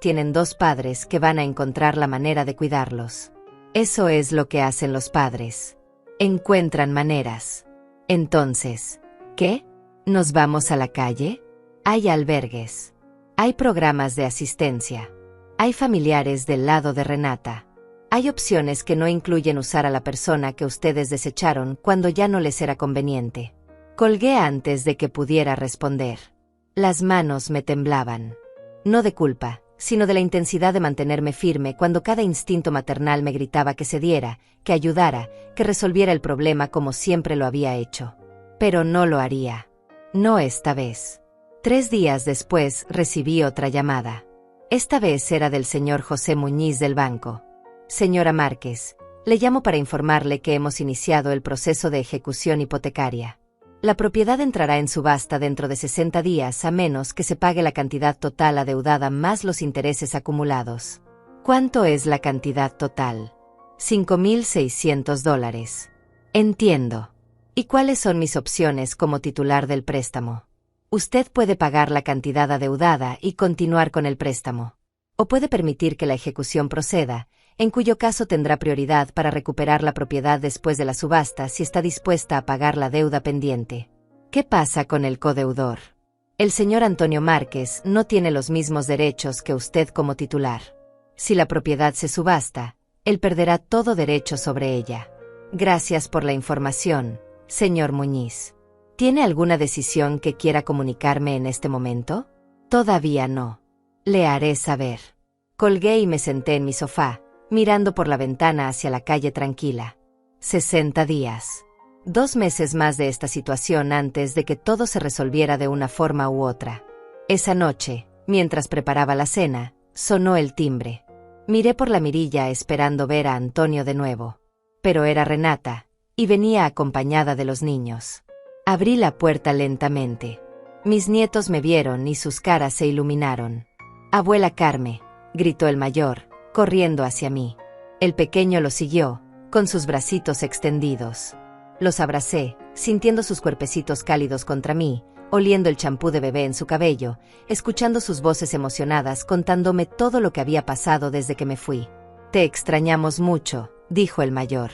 tienen dos padres que van a encontrar la manera de cuidarlos. Eso es lo que hacen los padres. Encuentran maneras. Entonces, ¿qué? ¿Nos vamos a la calle? Hay albergues. Hay programas de asistencia. Hay familiares del lado de Renata. Hay opciones que no incluyen usar a la persona que ustedes desecharon cuando ya no les era conveniente. Colgué antes de que pudiera responder. Las manos me temblaban. No de culpa, sino de la intensidad de mantenerme firme cuando cada instinto maternal me gritaba que cediera, que ayudara, que resolviera el problema como siempre lo había hecho. Pero no lo haría. No esta vez. 3 días después recibí otra llamada. Esta vez era del señor José Muñiz del banco. Señora Márquez, le llamo para informarle que hemos iniciado el proceso de ejecución hipotecaria. La propiedad entrará en subasta dentro de 60 días a menos que se pague la cantidad total adeudada más los intereses acumulados. ¿Cuánto es la cantidad total? $5,600. Entiendo. ¿Y cuáles son mis opciones como titular del préstamo? Usted puede pagar la cantidad adeudada y continuar con el préstamo. O puede permitir que la ejecución proceda, en cuyo caso tendrá prioridad para recuperar la propiedad después de la subasta si está dispuesta a pagar la deuda pendiente. ¿Qué pasa con el codeudor? El señor Antonio Márquez no tiene los mismos derechos que usted como titular. Si la propiedad se subasta, él perderá todo derecho sobre ella. Gracias por la información, señor Muñiz. ¿Tiene alguna decisión que quiera comunicarme en este momento? Todavía no. Le haré saber. Colgué y me senté en mi sofá, mirando por la ventana hacia la calle tranquila. 60 días. 2 meses más de esta situación antes de que todo se resolviera de una forma u otra. Esa noche, mientras preparaba la cena, sonó el timbre. Miré por la mirilla esperando ver a Antonio de nuevo. Pero era Renata, y venía acompañada de los niños. Abrí la puerta lentamente. Mis nietos me vieron y sus caras se iluminaron. «Abuela Carme», gritó el mayor, corriendo hacia mí. El pequeño lo siguió, con sus bracitos extendidos. Los abracé, sintiendo sus cuerpecitos cálidos contra mí, oliendo el champú de bebé en su cabello, escuchando sus voces emocionadas contándome todo lo que había pasado desde que me fui. «Te extrañamos mucho», dijo el mayor.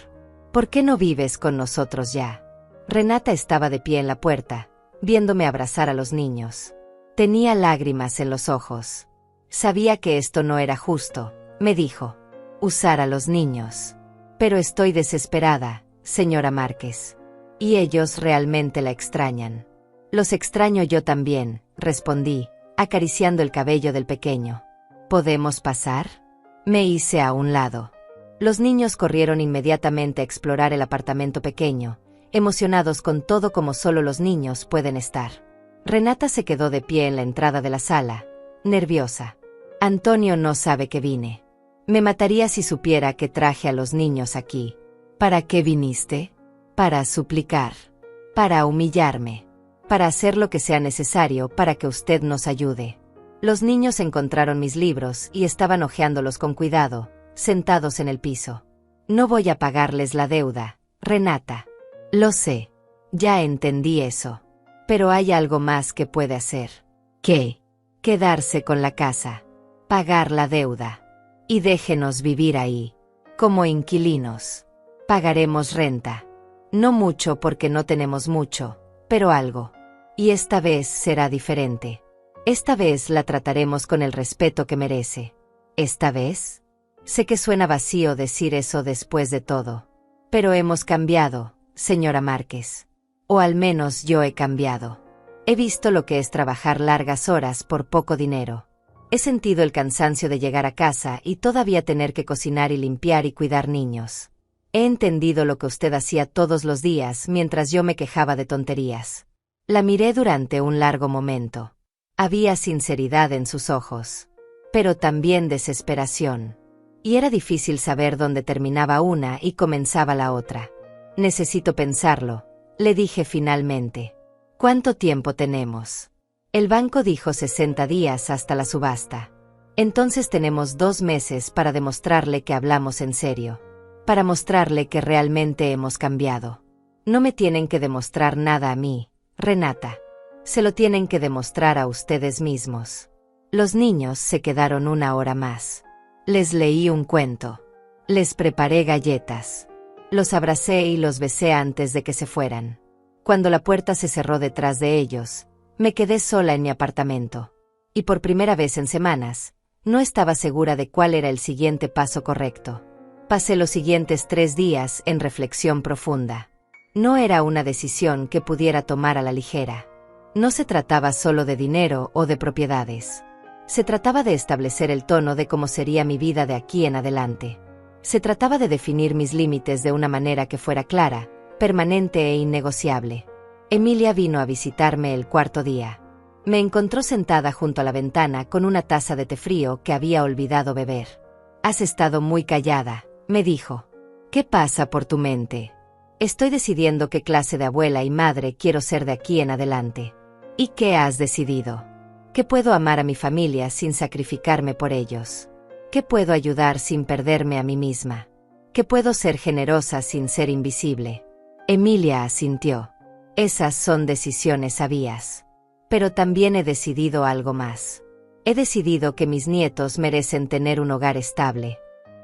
«¿Por qué no vives con nosotros ya?» Renata estaba de pie en la puerta, viéndome abrazar a los niños. Tenía lágrimas en los ojos. Sabía que esto no era justo, me dijo. Usar a los niños. Pero estoy desesperada, señora Márquez. Y ellos realmente la extrañan. Los extraño yo también, respondí, acariciando el cabello del pequeño. ¿Podemos pasar? Me hice a un lado. Los niños corrieron inmediatamente a explorar el apartamento pequeño, emocionados con todo como solo los niños pueden estar. Renata se quedó de pie en la entrada de la sala, nerviosa. Antonio no sabe que vine. Me mataría si supiera que traje a los niños aquí. ¿Para qué viniste? Para suplicar. Para humillarme. Para hacer lo que sea necesario para que usted nos ayude. Los niños encontraron mis libros y estaban hojeándolos con cuidado, sentados en el piso. No voy a pagarles la deuda, Renata. Lo sé. Ya entendí eso. Pero hay algo más que puede hacer. ¿Qué? quedarse con la casa, pagar la deuda. Y déjenos vivir ahí, como inquilinos. Pagaremos renta. No mucho porque no tenemos mucho, pero algo. Y esta vez será diferente. Esta vez la trataremos con el respeto que merece. ¿Esta vez? Sé que suena vacío decir eso después de todo. Pero hemos cambiado, señora Márquez. O al menos yo he cambiado. He visto lo que es trabajar largas horas por poco dinero. He sentido el cansancio de llegar a casa y todavía tener que cocinar y limpiar y cuidar niños. He entendido lo que usted hacía todos los días mientras yo me quejaba de tonterías. La miré durante un largo momento. Había sinceridad en sus ojos, pero también desesperación. Y era difícil saber dónde terminaba una y comenzaba la otra. Necesito pensarlo, le dije finalmente. ¿Cuánto tiempo tenemos? El banco dijo 60 días hasta la subasta. Entonces tenemos 2 meses para demostrarle que hablamos en serio. Para mostrarle que realmente hemos cambiado. No me tienen que demostrar nada a mí, Renata. Se lo tienen que demostrar a ustedes mismos. Los niños se quedaron 1 hora más. Les leí un cuento. Les preparé galletas. Los abracé y los besé antes de que se fueran. Cuando la puerta se cerró detrás de ellos, me quedé sola en mi apartamento. Y por primera vez en semanas, no estaba segura de cuál era el siguiente paso correcto. Pasé los siguientes 3 días en reflexión profunda. No era una decisión que pudiera tomar a la ligera. No se trataba solo de dinero o de propiedades. Se trataba de establecer el tono de cómo sería mi vida de aquí en adelante. Se trataba de definir mis límites de una manera que fuera clara, permanente e innegociable. Emilia vino a visitarme el 4.º día. Me encontró sentada junto a la ventana con una taza de té frío que había olvidado beber. «Has estado muy callada», me dijo. «¿Qué pasa por tu mente?» «Estoy decidiendo qué clase de abuela y madre quiero ser de aquí en adelante». «¿Y qué has decidido?» «Que puedo amar a mi familia sin sacrificarme por ellos. Que puedo ayudar sin perderme a mí misma. Que puedo ser generosa sin ser invisible». Emilia asintió. «Esas son decisiones sabias. Pero también he decidido algo más. He decidido que mis nietos merecen tener un hogar estable.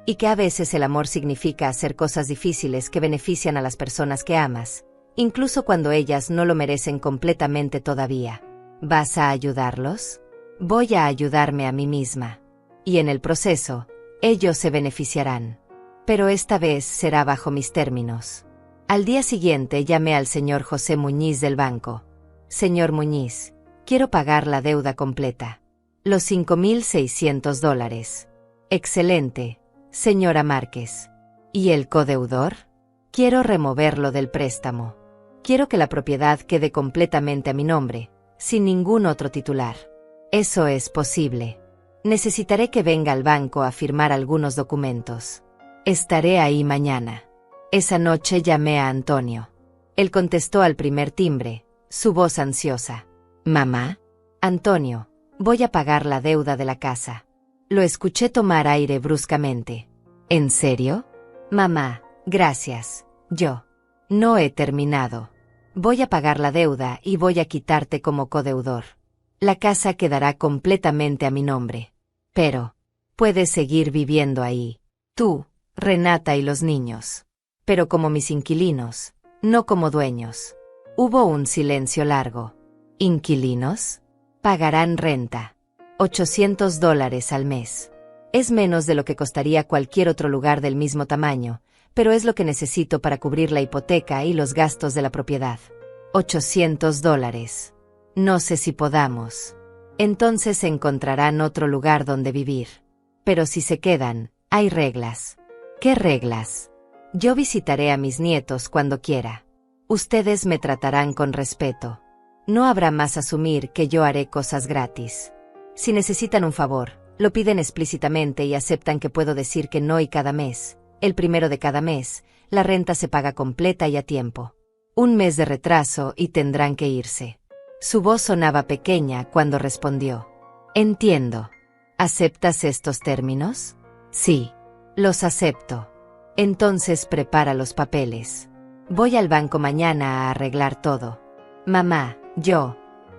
Y que a veces el amor significa hacer cosas difíciles que benefician a las personas que amas, incluso cuando ellas no lo merecen completamente todavía. ¿Vas a ayudarlos? Voy a ayudarme a mí misma. Y en el proceso, ellos se beneficiarán. Pero esta vez será bajo mis términos». Al día siguiente llamé al señor José Muñiz del banco. «Señor Muñiz, quiero pagar la deuda completa. Los $5.600. Excelente, señora Márquez. ¿Y el codeudor? Quiero removerlo del préstamo. Quiero que la propiedad quede completamente a mi nombre, sin ningún otro titular. Eso es posible. Necesitaré que venga al banco a firmar algunos documentos. Estaré ahí mañana». Esa noche llamé a Antonio. Él contestó al primer timbre, su voz ansiosa. «¿Mamá?» «Antonio, voy a pagar la deuda de la casa». Lo escuché tomar aire bruscamente. «¿En serio?» «Mamá, gracias. Yo no he terminado. Voy a pagar la deuda y voy a quitarte como codeudor. La casa quedará completamente a mi nombre. Pero puedes seguir viviendo ahí. Tú, Renata y los niños. Pero como mis inquilinos, no como dueños». Hubo un silencio largo. «¿Inquilinos? Pagarán renta. $800 al mes. Es menos de lo que costaría cualquier otro lugar del mismo tamaño, pero es lo que necesito para cubrir la hipoteca y los gastos de la propiedad. $800. No sé si podamos. Entonces encontrarán otro lugar donde vivir. Pero si se quedan, hay reglas». «¿Qué reglas?» «Yo visitaré a mis nietos cuando quiera. Ustedes me tratarán con respeto. No habrá más asumir que yo haré cosas gratis. Si necesitan un favor, lo piden explícitamente y aceptan que puedo decir que no, y cada mes, el 1.º de cada mes, la renta se paga completa y a tiempo. 1 mes de retraso y tendrán que irse». Su voz sonaba pequeña cuando respondió. «Entiendo. ¿Aceptas estos términos?» «Sí, los acepto». «Entonces prepara los papeles. Voy al banco mañana a arreglar todo. Mamá, yo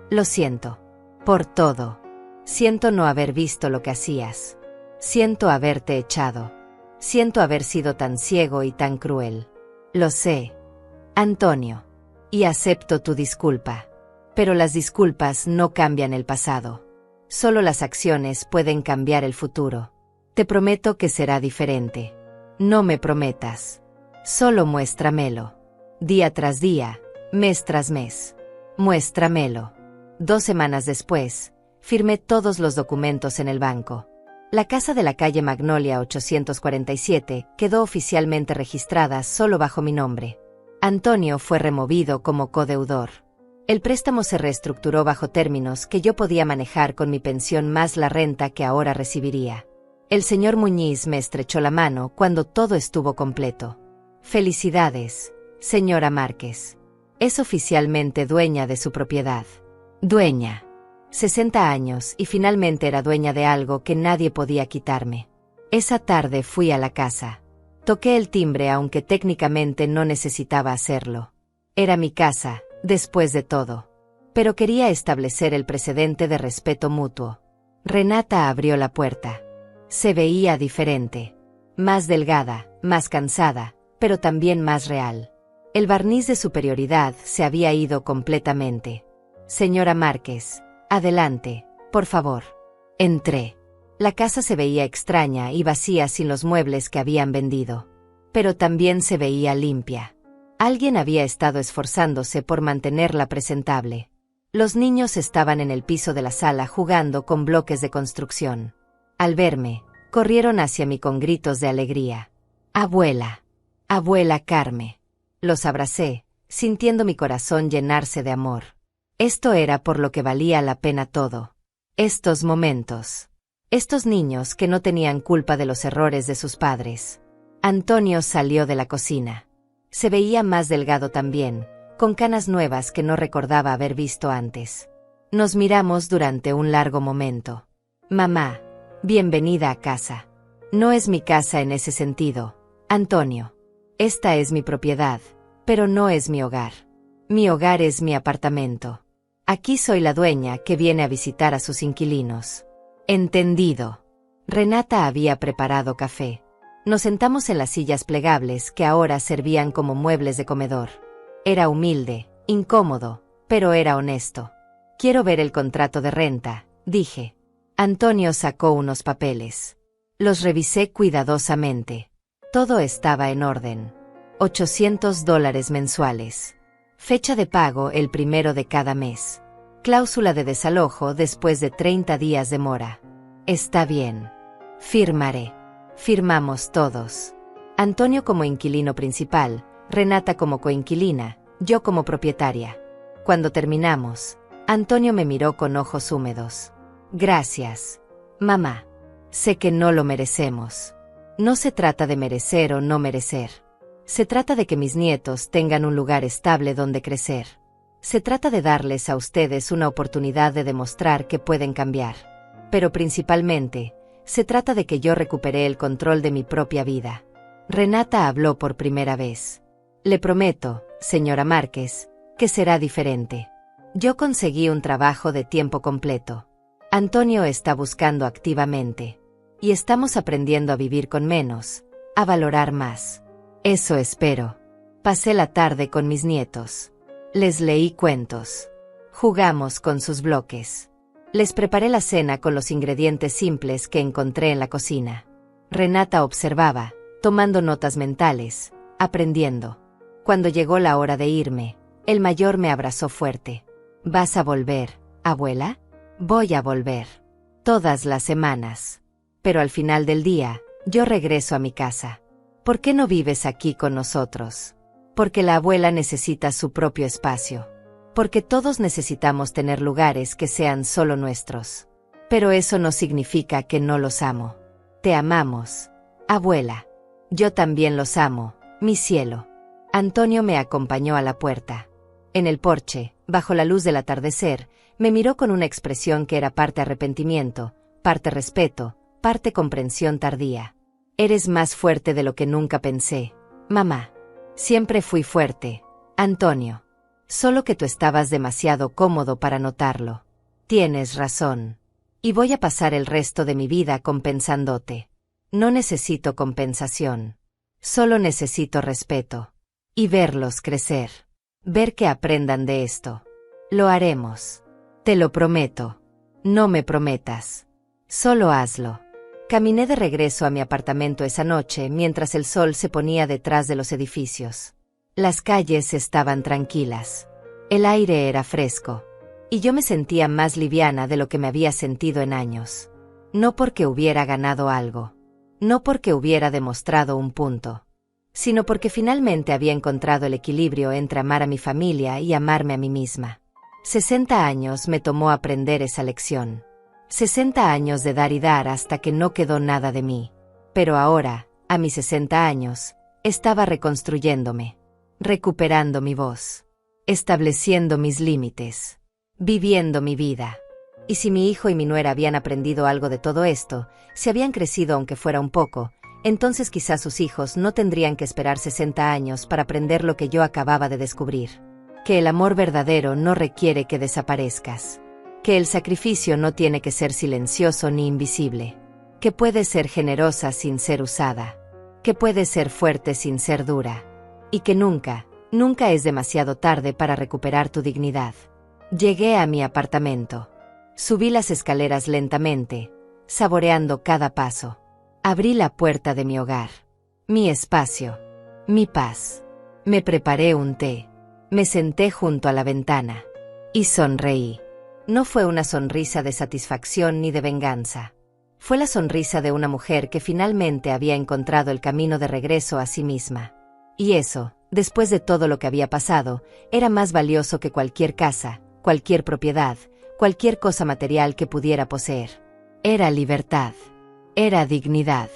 lo siento por todo. Siento no haber visto lo que hacías. Siento haberte echado. Siento haber sido tan ciego y tan cruel. Lo sé, Antonio. Y acepto tu disculpa. Pero las disculpas no cambian el pasado. Solo las acciones pueden cambiar el futuro. Te prometo que será diferente. No me prometas. Solo muéstramelo. Día tras día, mes tras mes. Muéstramelo. 2 semanas después, firmé todos los documentos en el banco. La casa de la calle Magnolia 847 quedó oficialmente registrada solo bajo mi nombre. Antonio fue removido como codeudor. El préstamo se reestructuró bajo términos que yo podía manejar con mi pensión más la renta que ahora recibiría. El señor Muñiz me estrechó la mano cuando todo estuvo completo. Felicidades, señora Márquez. Es oficialmente dueña de su propiedad. Dueña. 60 años y finalmente era dueña de algo que nadie podía quitarme. Esa tarde fui a la casa. Toqué el timbre aunque técnicamente no necesitaba hacerlo. Era mi casa, después de todo. Pero quería establecer el precedente de respeto mutuo. Renata abrió la puerta. Se veía diferente. Más delgada, más cansada, pero también más real. El barniz de superioridad se había ido completamente. Señora Márquez, adelante, por favor. Entré. La casa se veía extraña y vacía sin los muebles que habían vendido. Pero también se veía limpia. Alguien había estado esforzándose por mantenerla presentable. Los niños estaban en el piso de la sala jugando con bloques de construcción. Al verme, corrieron hacia mí con gritos de alegría. Abuela. Abuela Carme. Los abracé, sintiendo mi corazón llenarse de amor. Esto era por lo que valía la pena todo. Estos momentos. Estos niños que no tenían culpa de los errores de sus padres. Antonio salió de la cocina. Se veía más delgado también, con canas nuevas que no recordaba haber visto antes. Nos miramos durante un largo momento. Mamá, bienvenida a casa. No es mi casa en ese sentido, Antonio. Esta es mi propiedad, pero no es mi hogar. Mi hogar es mi apartamento. Aquí soy la dueña que viene a visitar a sus inquilinos. Entendido. Renata había preparado café. Nos sentamos en las sillas plegables que ahora servían como muebles de comedor. Era humilde, incómodo, pero era honesto. Quiero ver el contrato de renta, dije. Antonio sacó unos papeles. Los revisé cuidadosamente. Todo estaba en orden. $800 mensuales. Fecha de pago el 1 de cada mes. Cláusula de desalojo después de 30 días de mora. Está bien. Firmaré. Firmamos todos. Antonio como inquilino principal, Renata como coinquilina, yo como propietaria. Cuando terminamos, Antonio me miró con ojos húmedos. Gracias, mamá. Sé que no lo merecemos. No se trata de merecer o no merecer. Se trata de que mis nietos tengan un lugar estable donde crecer. Se trata de darles a ustedes una oportunidad de demostrar que pueden cambiar. Pero principalmente, se trata de que yo recuperé el control de mi propia vida. Renata habló por primera vez. Le prometo, señora Márquez, que será diferente. Yo conseguí un trabajo de tiempo completo. Antonio está buscando activamente. Y estamos aprendiendo a vivir con menos, a valorar más. Eso espero. Pasé la tarde con mis nietos. Les leí cuentos. Jugamos con sus bloques. Les preparé la cena con los ingredientes simples que encontré en la cocina. Renata observaba, tomando notas mentales, aprendiendo. Cuando llegó la hora de irme, el mayor me abrazó fuerte. ¿Vas a volver, abuela? Voy a volver. Todas las semanas. Pero al final del día, yo regreso a mi casa. ¿Por qué no vives aquí con nosotros? Porque la abuela necesita su propio espacio. Porque todos necesitamos tener lugares que sean solo nuestros. Pero eso no significa que no los amo. Te amamos, abuela. Yo también los amo, mi cielo. Antonio me acompañó a la puerta. En el porche, bajo la luz del atardecer, me miró con una expresión que era parte arrepentimiento, parte respeto, parte comprensión tardía. Eres más fuerte de lo que nunca pensé, mamá. Siempre fui fuerte, Antonio. Solo que tú estabas demasiado cómodo para notarlo. Tienes razón. Y voy a pasar el resto de mi vida compensándote. No necesito compensación. Solo necesito respeto. Y verlos crecer. Ver que aprendan de esto. Lo haremos. Te lo prometo. No me prometas. Solo hazlo. Caminé de regreso a mi apartamento esa noche mientras el sol se ponía detrás de los edificios. Las calles estaban tranquilas. El aire era fresco. Y yo me sentía más liviana de lo que me había sentido en años. No porque hubiera ganado algo. No porque hubiera demostrado un punto. Sino porque finalmente había encontrado el equilibrio entre amar a mi familia y amarme a mí misma. 60 años me tomó aprender esa lección. 60 años de dar y dar hasta que no quedó nada de mí. Pero ahora, a mis 60 años, estaba reconstruyéndome. Recuperando mi voz. Estableciendo mis límites. Viviendo mi vida. Y si mi hijo y mi nuera habían aprendido algo de todo esto, si habían crecido aunque fuera un poco, entonces quizás sus hijos no tendrían que esperar 60 años para aprender lo que yo acababa de descubrir. Que el amor verdadero no requiere que desaparezcas. Que el sacrificio no tiene que ser silencioso ni invisible. Que puede ser generosa sin ser usada. Que puede ser fuerte sin ser dura. Y que nunca, nunca es demasiado tarde para recuperar tu dignidad. Llegué a mi apartamento. Subí las escaleras lentamente, saboreando cada paso. Abrí la puerta de mi hogar. Mi espacio. Mi paz. Me preparé un té. Me senté junto a la ventana. Y sonreí. No fue una sonrisa de satisfacción ni de venganza. Fue la sonrisa de una mujer que finalmente había encontrado el camino de regreso a sí misma. Y eso, después de todo lo que había pasado, era más valioso que cualquier casa, cualquier propiedad, cualquier cosa material que pudiera poseer. Era libertad. Era dignidad.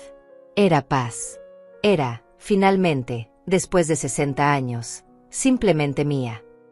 Era paz. Era, finalmente, después de 60 años, simplemente mía.